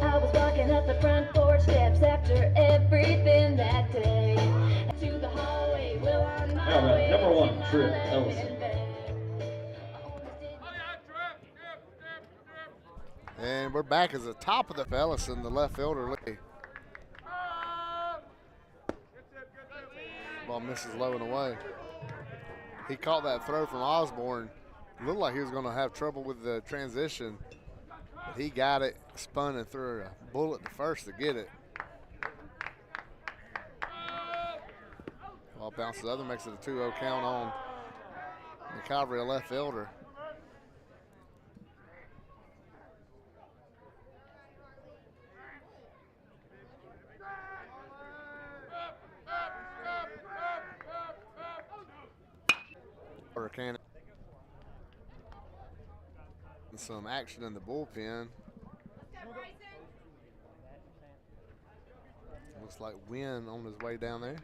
I was walking up the front porch steps after everything that day. To the hallway, well, on my All right, way number one, to Trip my Ellison. And we're back as the top of the Ellison, the left fielder. Ball misses low and away. He caught that throw from Osborne. Looked like he was going to have trouble with the transition. But he got it, spun and threw a bullet to first to get it. Ball bounces the other, makes it a 2-0 count on the Calvary left fielder. Cannon. And some action in the bullpen. Looks like Wynn on his way down there.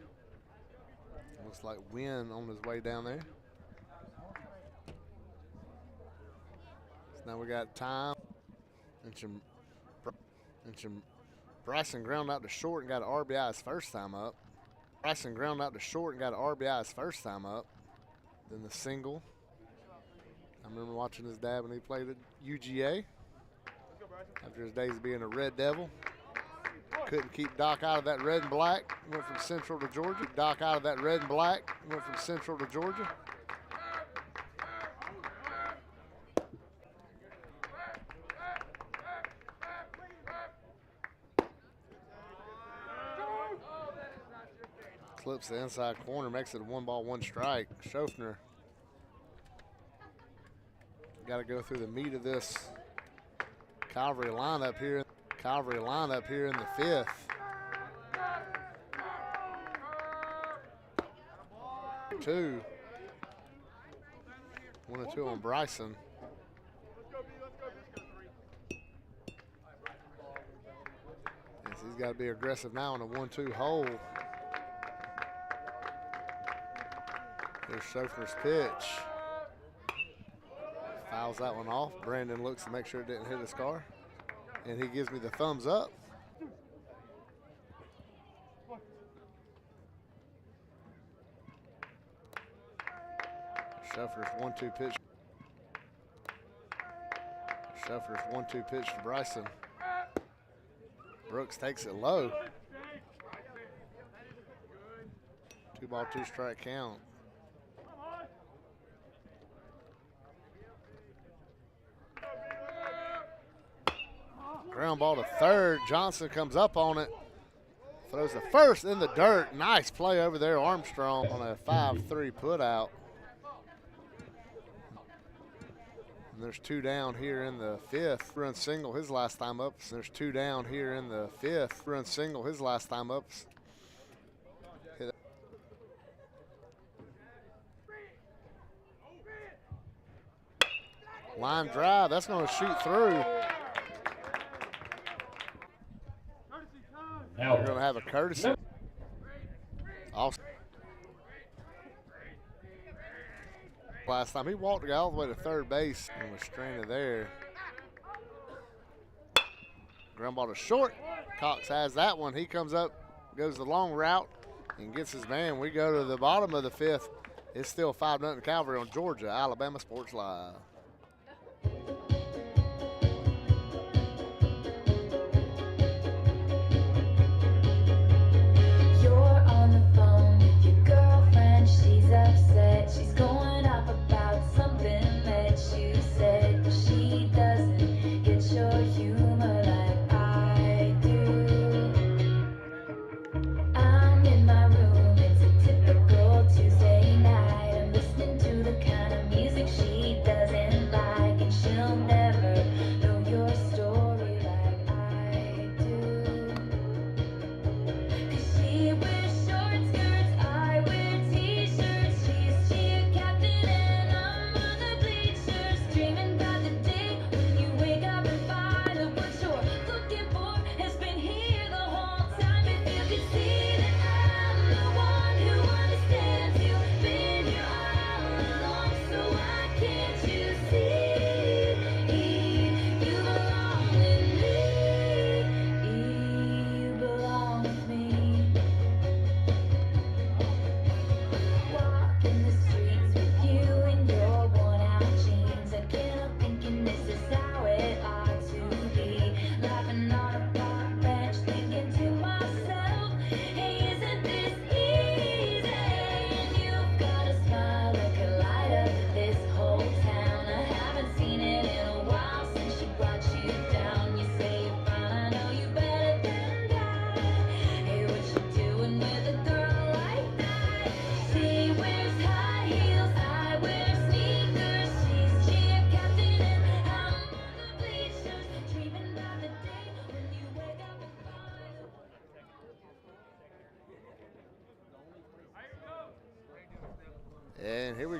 Looks like Wynn on his way down there. So now we got time. And some Bryson ground out to short and got an RBI his first time up. Bryson ground out to short and got an RBI his first time up. Then the single. I remember watching his dad when he played at UGA. After his days of being a Red Devil. Couldn't keep Doc out of that red and black. Went from Central to Georgia. Doc out of that red and black. Went from Central to Georgia. Clips the inside corner, makes it a 1-ball, 1 strike. Schofner got to go through the meat of this Calvary lineup here. Calvary lineup here in the 5th. Two. 1-2 on Bryson. Yes, he's got to be aggressive now on a 1-2 hole. Here's Schofner's pitch. Fouls that one off. Brandon looks to make sure it didn't hit his car. And he gives me the thumbs up. Schofner's 1-2 pitch. Schofner's 1-2 pitch for Bryson. Brooks takes it low. 2-ball, 2-strike count. Ground ball to third. Johnson comes up on it. Throws the first in the dirt. Nice play over there, Armstrong, on a 5-3 put out. And there's 2 down here in the 5th. Run single his last time up. So there's 2 down here in the 5th. Run single his last time up. Line drive. That's going to shoot through. Now We're going to have a courtesy. Also, last time he walked the guy all the way to third base and was stranded there. Ground ball to short. Cox has that one. He comes up, goes the long route, and gets his man. We go to the bottom of the 5th. It's still 5-0 Calvary on Georgia, Alabama Sports Live. Upset. She's going off about something that you said. She doesn't get your humor like I do. I'm in my room, it's a typical Tuesday night. I'm listening to the kind of music she doesn't like, and she'll never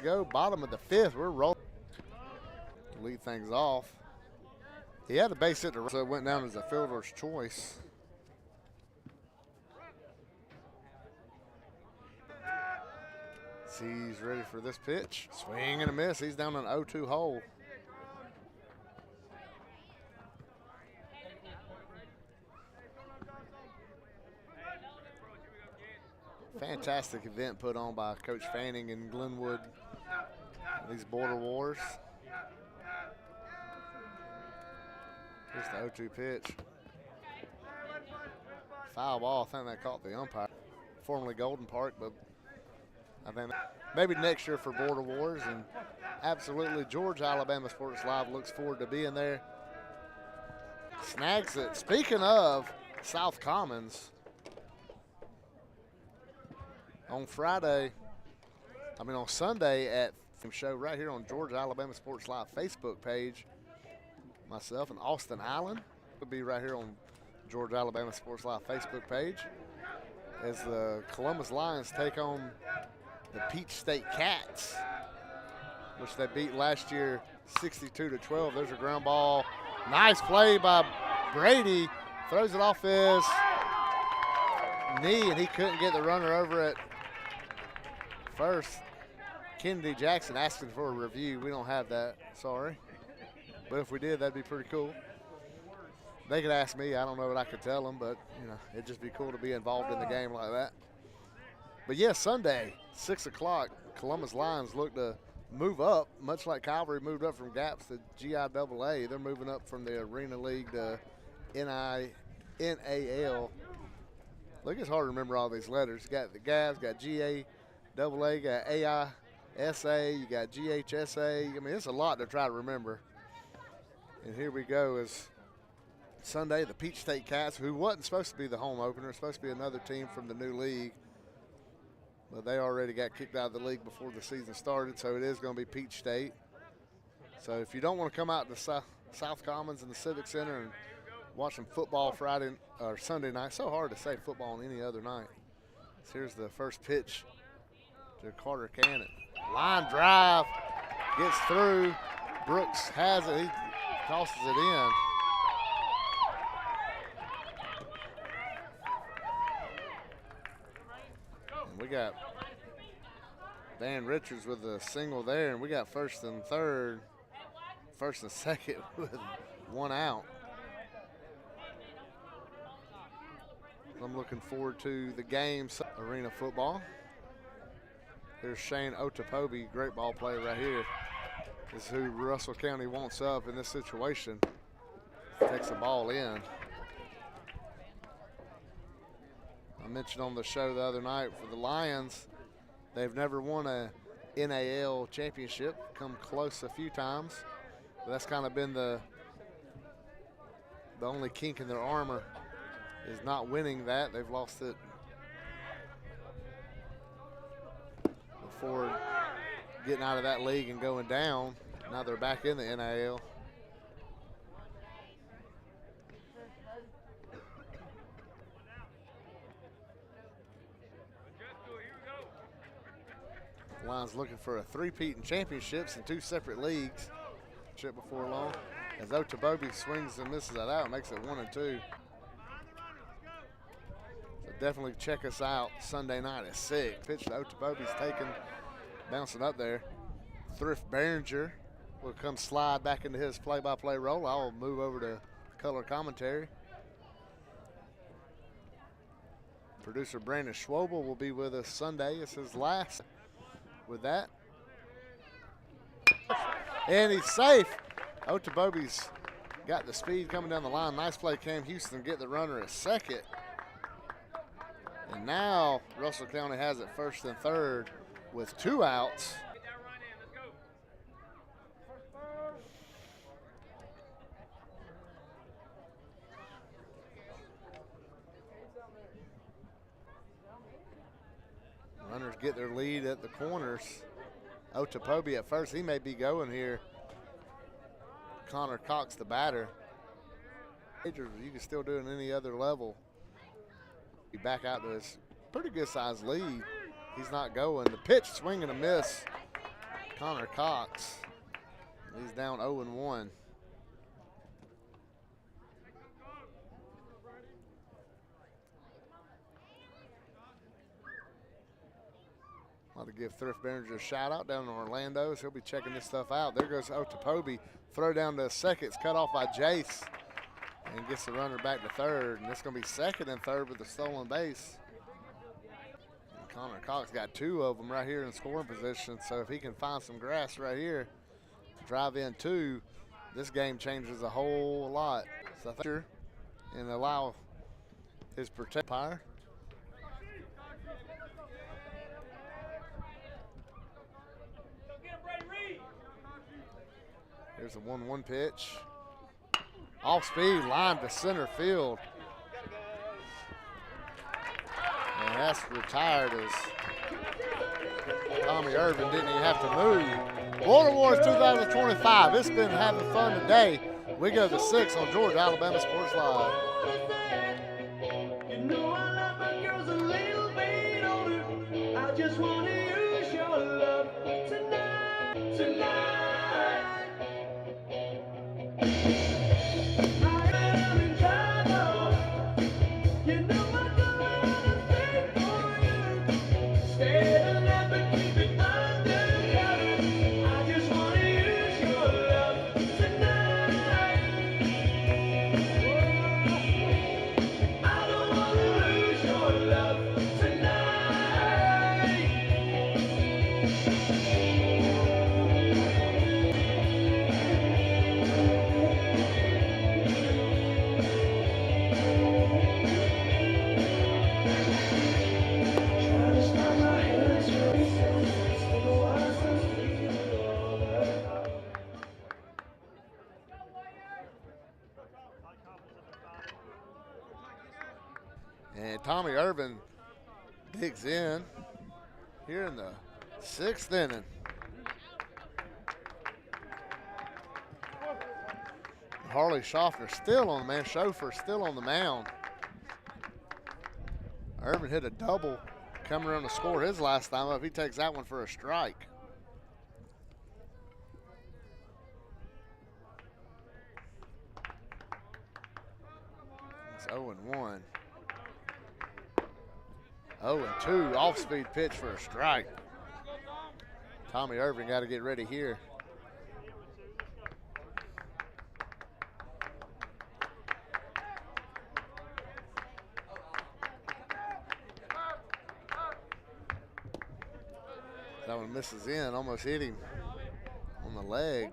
go. Bottom of the 5th. We're rolling. Lead things off. He had a base hit, so it went down as a fielder's choice. He's ready for this pitch. Swing and a miss. He's down an 0-2 hole. Fantastic event put on by Coach Fanning and Glenwood. These border wars. Here's the 0-2 pitch. Foul ball. I think that caught the umpire. Formerly Golden Park, but I think maybe next year for Border Wars. And absolutely, Georgia Alabama Sports Live looks forward to being there. Snags it. Speaking of South Commons, on Sunday at the show right here on Georgia Alabama Sports Live Facebook page, myself and Austin Allen will be right here on Georgia Alabama Sports Live Facebook page as the Columbus Lions take on the Peach State Cats, which they beat last year 62-12. There's a ground ball. Nice play by Brady. Throws it off his knee, and he couldn't get the runner over at first. Kennedy Jackson asking for a review. We don't have that, sorry. But if we did, that'd be pretty cool. They could ask me. I don't know what I could tell them, but, you know, it'd just be cool to be involved in the game like that. But, yeah, Sunday, 6 o'clock, Columbus Lions look to move up, much like Calvary moved up from GAPS to GIAA. They're moving up from the Arena League to NAL. Look, it's hard to remember all these letters. You got the GAPS, got GAAA, got AISA, you got GHSA. I mean, it's a lot to try to remember. And here we go as Sunday, the Peach State Cats, who wasn't supposed to be the home opener, supposed to be another team from the new league. But they already got kicked out of the league before the season started, so it is going to be Peach State. So if you don't want to come out to South Commons and the Civic Center and watch some football Friday or Sunday night, so hard to say football on any other night. So here's the first pitch to Carter Cannon. Line drive, gets through. Brooks has it. He tosses it in. And we got Dan Richards with a single there, and we got first and second with one out. I'm looking forward to the game. Arena football. There's Shane Otopobi, great ball player right here. This is who Russell County wants up in this situation. Takes the ball in. I mentioned on the show the other night for the Lions, they've never won a NAL championship, come close a few times. But that's kind of been the only kink in their armor is not winning that. They've lost it before getting out of that league and going down. Now they're back in the NAL. Lions looking for a three-peat in championships in two separate leagues. Chip before long. As Otobobi swings and misses that out, makes it 1-2. So definitely check us out Sunday night at 6. Pitch to Otobobi's taken, bouncing up there. Thrift Behringer will come slide back into his play-by-play role. I'll move over to color commentary. Producer Brandon Schwobel will be with us Sunday. It's his last with that. And he's safe. Otobobi's got the speed coming down the line. Nice play, Cam Houston, get the runner at second. And now Russell County has it first and third with 2 outs. Runners get their lead at the corners. Otopobi at first, he may be going here. Connor Cox, the batter. You can still do it at any other level. He back out to his pretty good sized lead. He's not going. The pitch, swing and a miss. Connor Cox. He's down 0-1. Want to give Thrift Behringer a shout out down in Orlando. So he'll be checking this stuff out. There goes Otopobi. Throw down to second. It's cut off by Jace. And gets the runner back to third. And it's going to be second and third with the stolen base. And Connor Cox got 2 of them right here in scoring position. So if he can find some grass right here, drive in 2, this game changes a whole lot. So I think and allow his protect fire. Here's a 1-1 pitch. Off speed, line to center field. And that's retired as Tommy Irvin didn't even have to move. Border Wars 2025. It's been having fun today. We go to 6 on Georgia Alabama Sports Live. You know I love my girls a little bit older. I just want to use your love tonight, tonight. I'm in trouble. You know I don't wanna stay for you. Stay the night but keep it undercover. I just want to use your love tonight. I don't want to lose your love tonight. Try to stop my hands racing. Still wants to feel over. And Tommy Irvin digs in here in the 6th inning. Harley Schaffner still on the man. Chauffeur still on the mound. Irvin hit a double coming around to score his last time up. He takes that one for a strike. It's 0-1. 0-2, off-speed pitch for a strike. Tommy Irvin got to get ready here. That one misses in, almost hit him on the leg.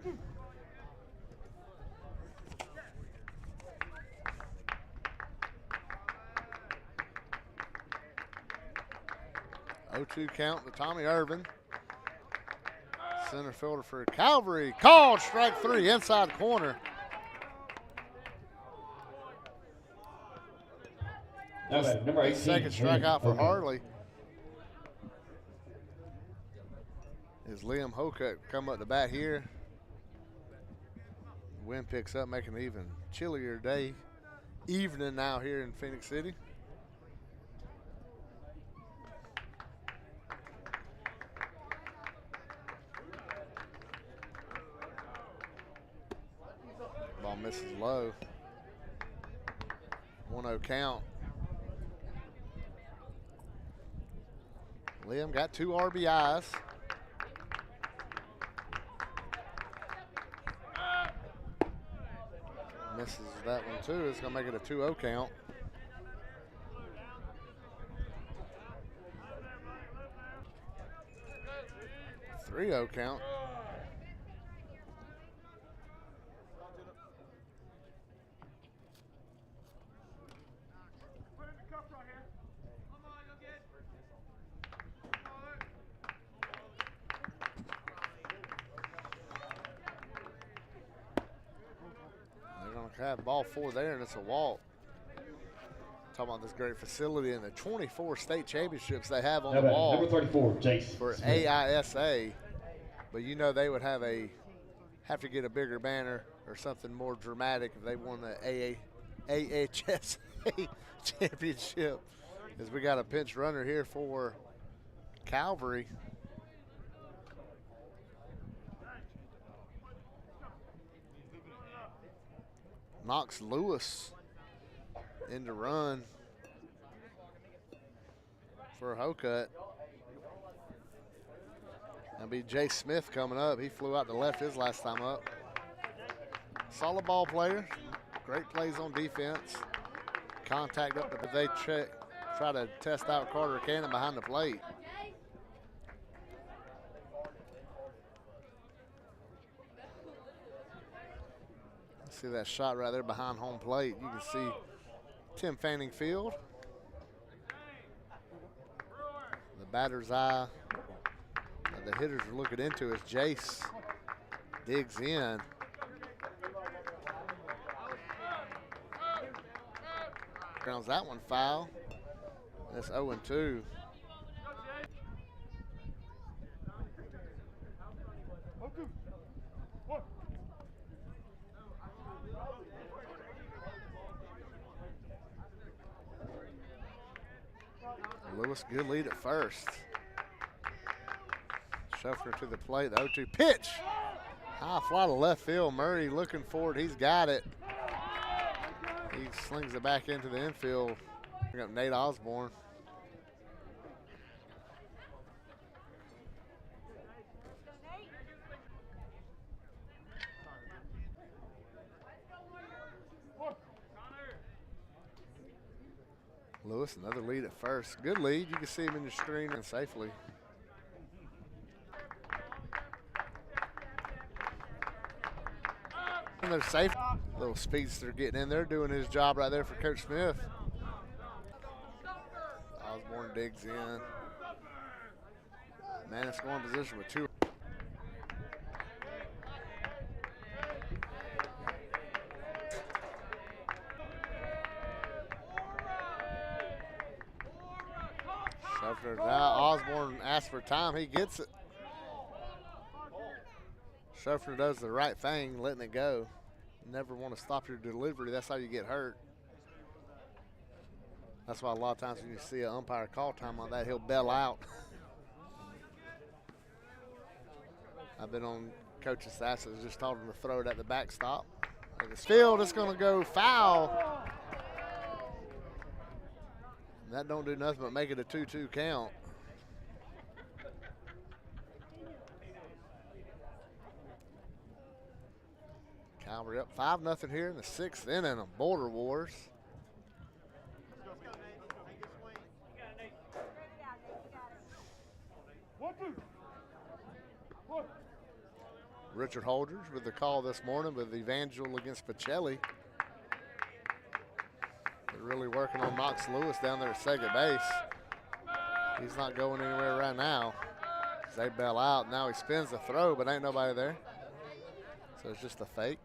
Oh-2 count to Tommy Irvin. Center fielder for Calvary. Called strike 3 inside corner. Number 18. Second strikeout for Harley. As Liam Hocutt come up to bat here. Wind picks up, making an even chillier day. Evening now here in Phoenix City. Ball misses low. 1-0 count. Liam got 2 RBIs. Misses that one too. It's going to make it a 2-0 count. A 3-0 count. Have ball 4 there, and it's a walk. Talking about this great facility and the 24 state championships they have on the wall. Number 34, Jace. For AISA. But you know they would have to get a bigger banner or something more dramatic if they won the AHSA championship. As we got a pinch runner here for Calvary. Knox Lewis in to run for Hokut. That'll be Jay Smith coming up. He flew out to left his last time up. Solid ball player. Great plays on defense. Contact up, but they try to test out Carter Cannon behind the plate. See that shot right there behind home plate. You can see Tim Fanning Field. The batter's eye that the hitters are looking into as Jace digs in. Grounds that one foul. That's 0-2. Lewis, good lead at first. Shuffler to the plate, the 0-2 pitch. High fly to left field. Murray looking for it. He's got it. He slings it back into the infield. Bring up Nate Osborne. Lewis, another lead at first. Good lead. You can see him in the screen and safely. And they're safe. Little speedster getting in there, doing his job right there for Coach Smith. Osborne digs in. Man in scoring position with 2. Shuffler's out. Osborne asks for time. He gets it. Shuffler does the right thing, letting it go. Never want to stop your delivery. That's how you get hurt. That's why a lot of times when you see an umpire call time like that, he'll bail out. I've been on coach's staff that just told him to throw it at the backstop. Like it's field, it's going to go foul. And that don't do nothing but make it a 2-2 count. Calvary up 5-0 here in the 6th inning of Border Wars. Richard Holdridge with the call this morning with Evangel against Pacelli. They're really working on Knox Lewis down there at second base. He's not going anywhere right now. They bail out. Now he spins the throw, but ain't nobody there. So it's just a fake.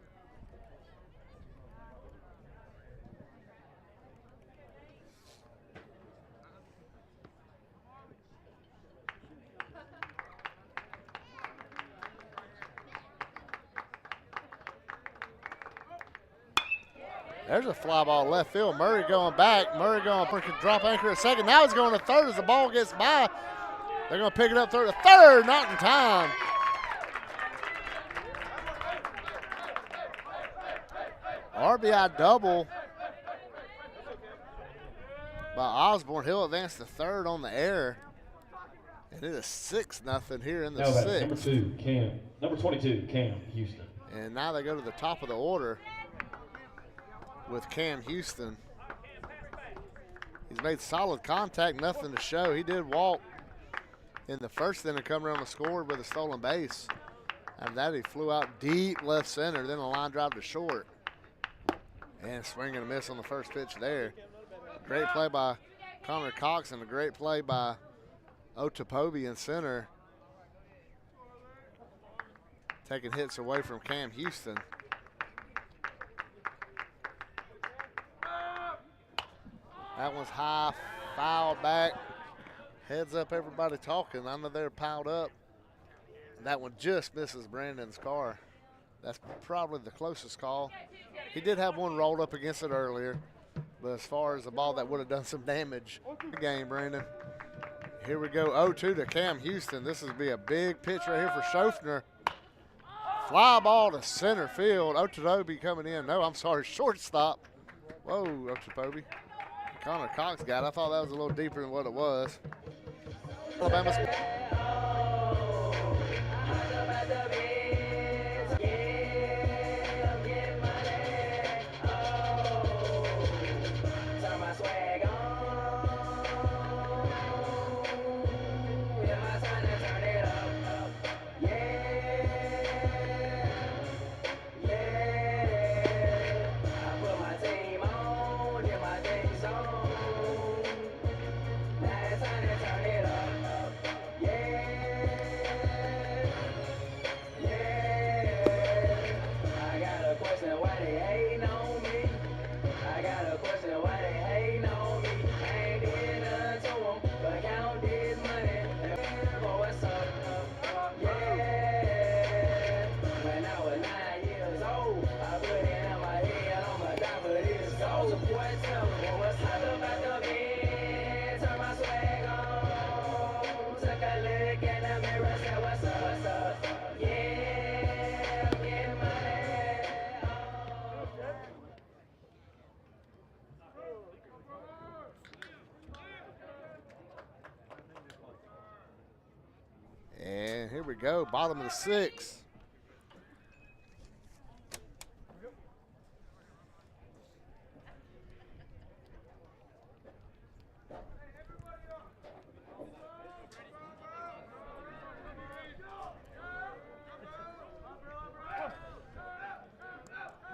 There's a fly ball left field. Murray going back. Murray going to drop anchor at second. Now he's going to third as the ball gets by. They're going to pick it up third. Third, not in time. RBI double by Osborne. He'll advance to third on the air. And it is 6-0 here in the 6th. Number 22, Cam Houston. And now they go to the top of the order with Cam Houston. He's made solid contact, nothing to show. He did walk in the first inning, come around the score with a stolen base. After that, he flew out deep left center, then a line drive to short. And swing and a miss on the first pitch there. Great play by Connor Cox and a great play by Otopobi in center. Taking hits away from Cam Houston. That one's high, foul back. Heads up, everybody talking. I know they're piled up. That one just misses Brandon's car. That's probably the closest call. He did have one rolled up against it earlier, but as far as the ball that would have done some damage, good game, Brandon. Here we go, 0-2 to Cam Houston. This would be a big pitch right here for Schofner. Fly ball to center field. Otonobi coming in. No, I'm sorry, shortstop. Whoa, Otonobi. Connor Cox got it. I thought that was a little deeper than what it was. Alabama's. And here we go, bottom of the sixth.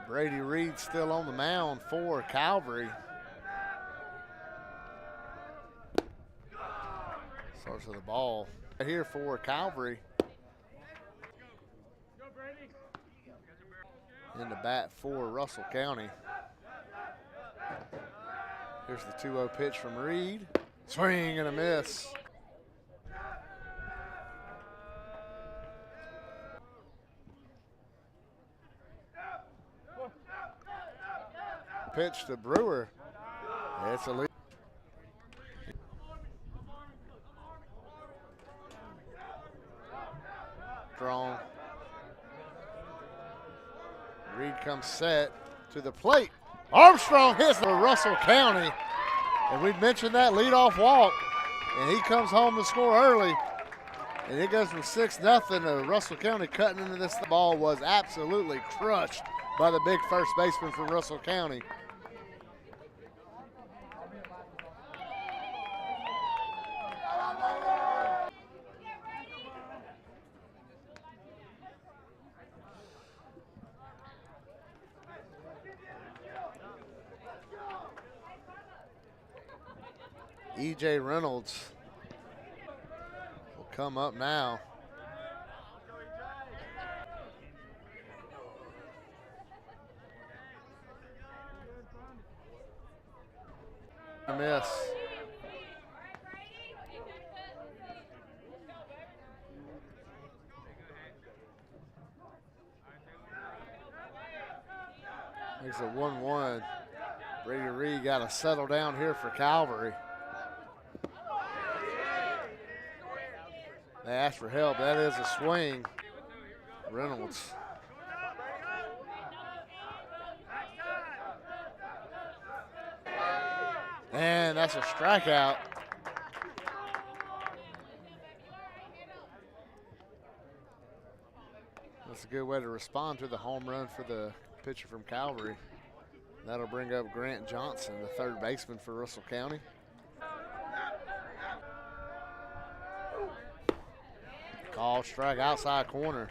Brady Reed still on the mound for Calvary. Starts with the ball right here for Calvary. In the bat for Russell County. Here's the 2-0 pitch from Reed. Swing and a miss. Pitch to Brewer. It's a lead. Strong. Reed comes set to the plate. Armstrong hits for Russell County. And we mentioned that leadoff walk. And he comes home to score early. And it goes from 6-0 to Russell County cutting into this. The ball was absolutely crushed by the big first baseman for Russell County. E.J. Reynolds will come up now. A miss. Makes it 1-1. Brady Reed got to settle down here for Calvary. They asked for help. That is a swing. Reynolds. And that's a strikeout. That's a good way to respond to the home run for the pitcher from Calvary. That'll bring up Grant Johnson, the third baseman for Russell County. Call strike outside corner.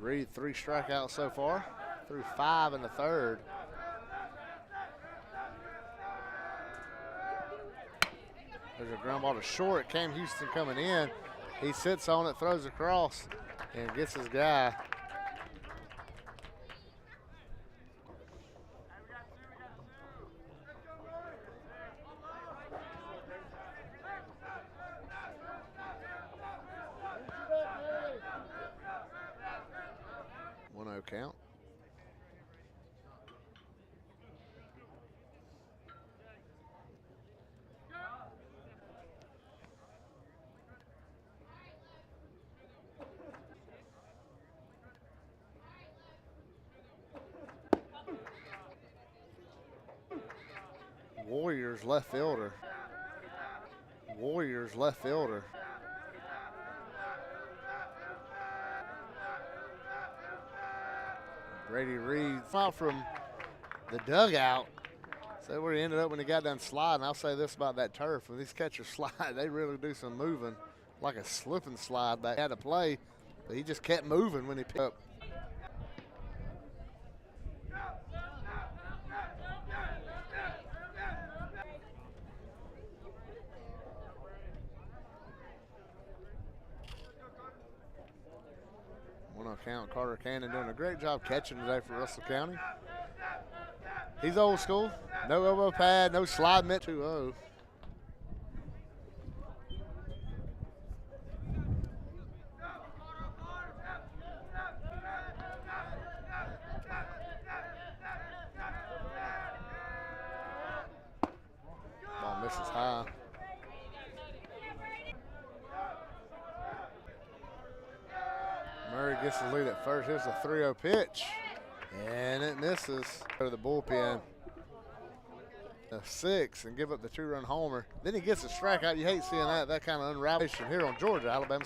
Reed 3 strikeouts so far, through 5 in the third. There's a ground ball to short. Cam Houston coming in. He sits on it, throws across, and gets his guy. Count. Warriors left fielder. Warriors left fielder. Brady Reed out from the dugout. Say where he ended up when he got done sliding. I'll say this about that turf. When these catchers slide, they really do some moving, like a slip and slide back. He had to play, but he just kept moving when he picked up. One on count, Carter Cannon doing a great job catching today for Russell County. He's old school. No elbow pad, no slide mitt. 2-0. Ball misses high. Murray gets the lead at first. Here's a 3-0 pitch. And it misses. Go to the bullpen. A 6 and give up the 2-run homer. Then he gets a strikeout. You hate seeing that kind of unraveling here on Georgia, Alabama.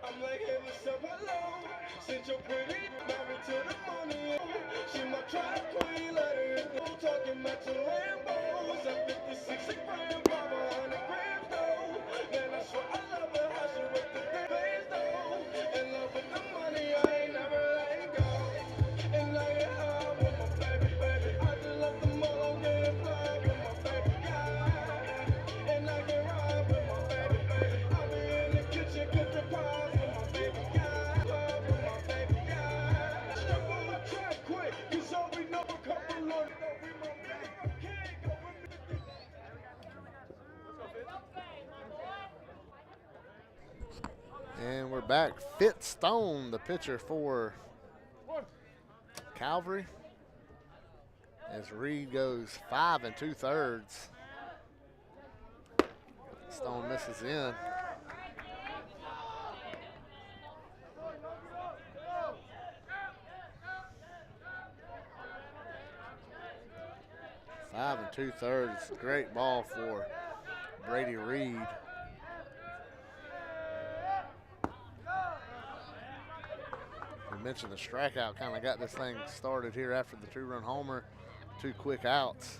I'm like, hey, what's up, hello? Since you're pretty, married to the money. She my track queen, let her go. Talking about your Lambos. I'm 56 grand, 500 grand, though. Man, I swear I love her, how she work the days, though. In love with the money, I ain't never let go. And I get high with my baby. I just love the mall, I'm getting fly with my baby guy. And I can ride with my baby. I'll be in the kitchen cooking pies with my baby guy. Love with my baby guy. Step on my track quick, cause all we know a couple of And we're back. Stone, the pitcher for Calvary. As Reed goes 5 2/3. Stone misses in. Five and 2/3. Great ball for Brady Reed. We mentioned the strikeout kind of got this thing started here after the 2-run homer. 2 quick outs.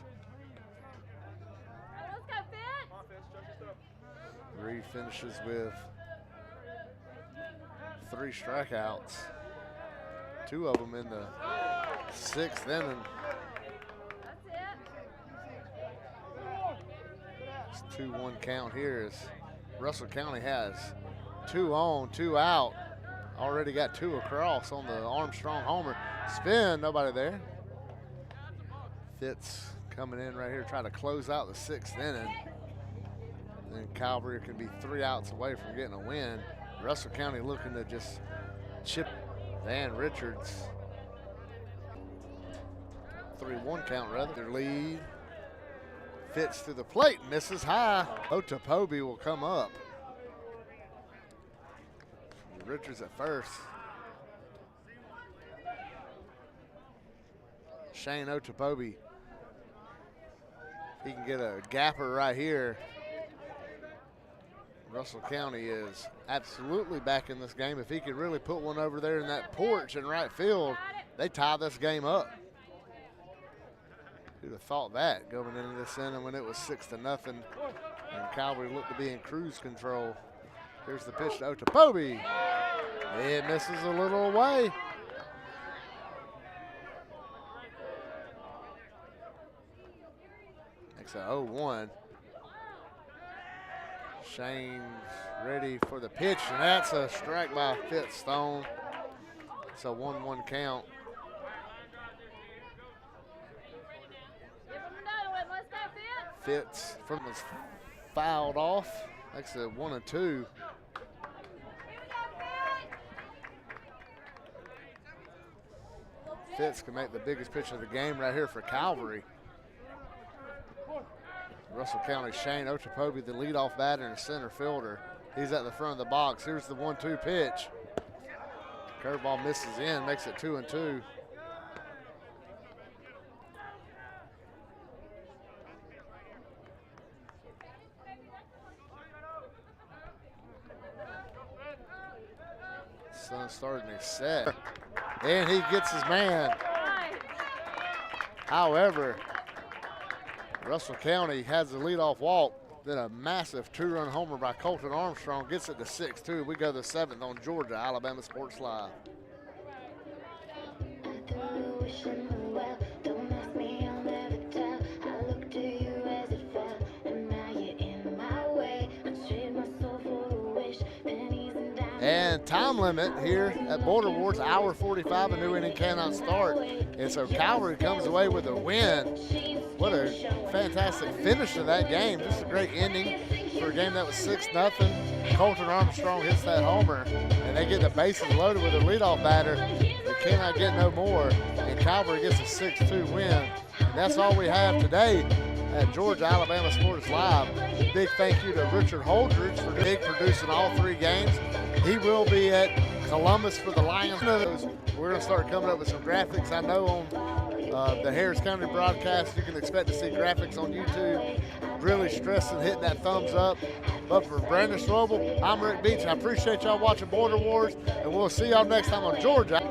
Reed finishes with 3 strikeouts. 2 of them in the 6th inning. It's 2-1 count here as Russell County has 2 on, 2 out. Already got 2 across on the Armstrong homer. Spin, nobody there. Fitz coming in right here, trying to close out the 6th inning. Then Calvary can be 3 outs away from getting a win. Russell County looking to just chip Van Richards. 3-1 count rather. Their lead. Fitz to the plate, misses high. Otopobi will come up. Richards at first. Shane Otopobi. He can get a gapper right here. Russell County is absolutely back in this game. If he could really put one over there in that porch in right field, they tie this game up. Who'd have thought that going into this inning when it was 6-0 and Calvary looked to be in cruise control. Here's the pitch to Otopobi. It misses a little away. Makes it 0-1. Shane's ready for the pitch, and that's a strike by Stone. It's a 1-1 count. Fitz from his fouled off. Makes it 1-2. Fitz can make the biggest pitch of the game right here for Calvary. Russell County Shane Ochapobi, the leadoff batter and center fielder. He's at the front of the box. Here's the 1-2 pitch. Curveball misses in, makes it 2-2. Sun starting his set. And he gets his man. However, Russell County has the leadoff walk. Then a massive 2-run homer by Colton Armstrong gets it to 6-2. We go to the 7th on Georgia, Alabama Sports Live. And time limit here at Boulder Ward's hour 45. A new inning cannot start. And so Calvary comes away with a win. What a fantastic finish to that game. Just a great ending for a game that was 6-0. Colton Armstrong hits that homer, and they get the bases loaded with a leadoff batter. They cannot get no more, and Calvary gets a 6-2 win. And that's all we have today at Georgia Alabama Sports Live. Big thank you to Richard Holdridge for producing all 3 games. He will be at Columbus for the Lions. We're going to start coming up with some graphics. I know on the Harris County broadcast, you can expect to see graphics on YouTube. Really stressing hitting that thumbs up. But for Brandon Schwabel, I'm Rick Beach. I appreciate y'all watching Border Wars, and we'll see y'all next time on Georgia.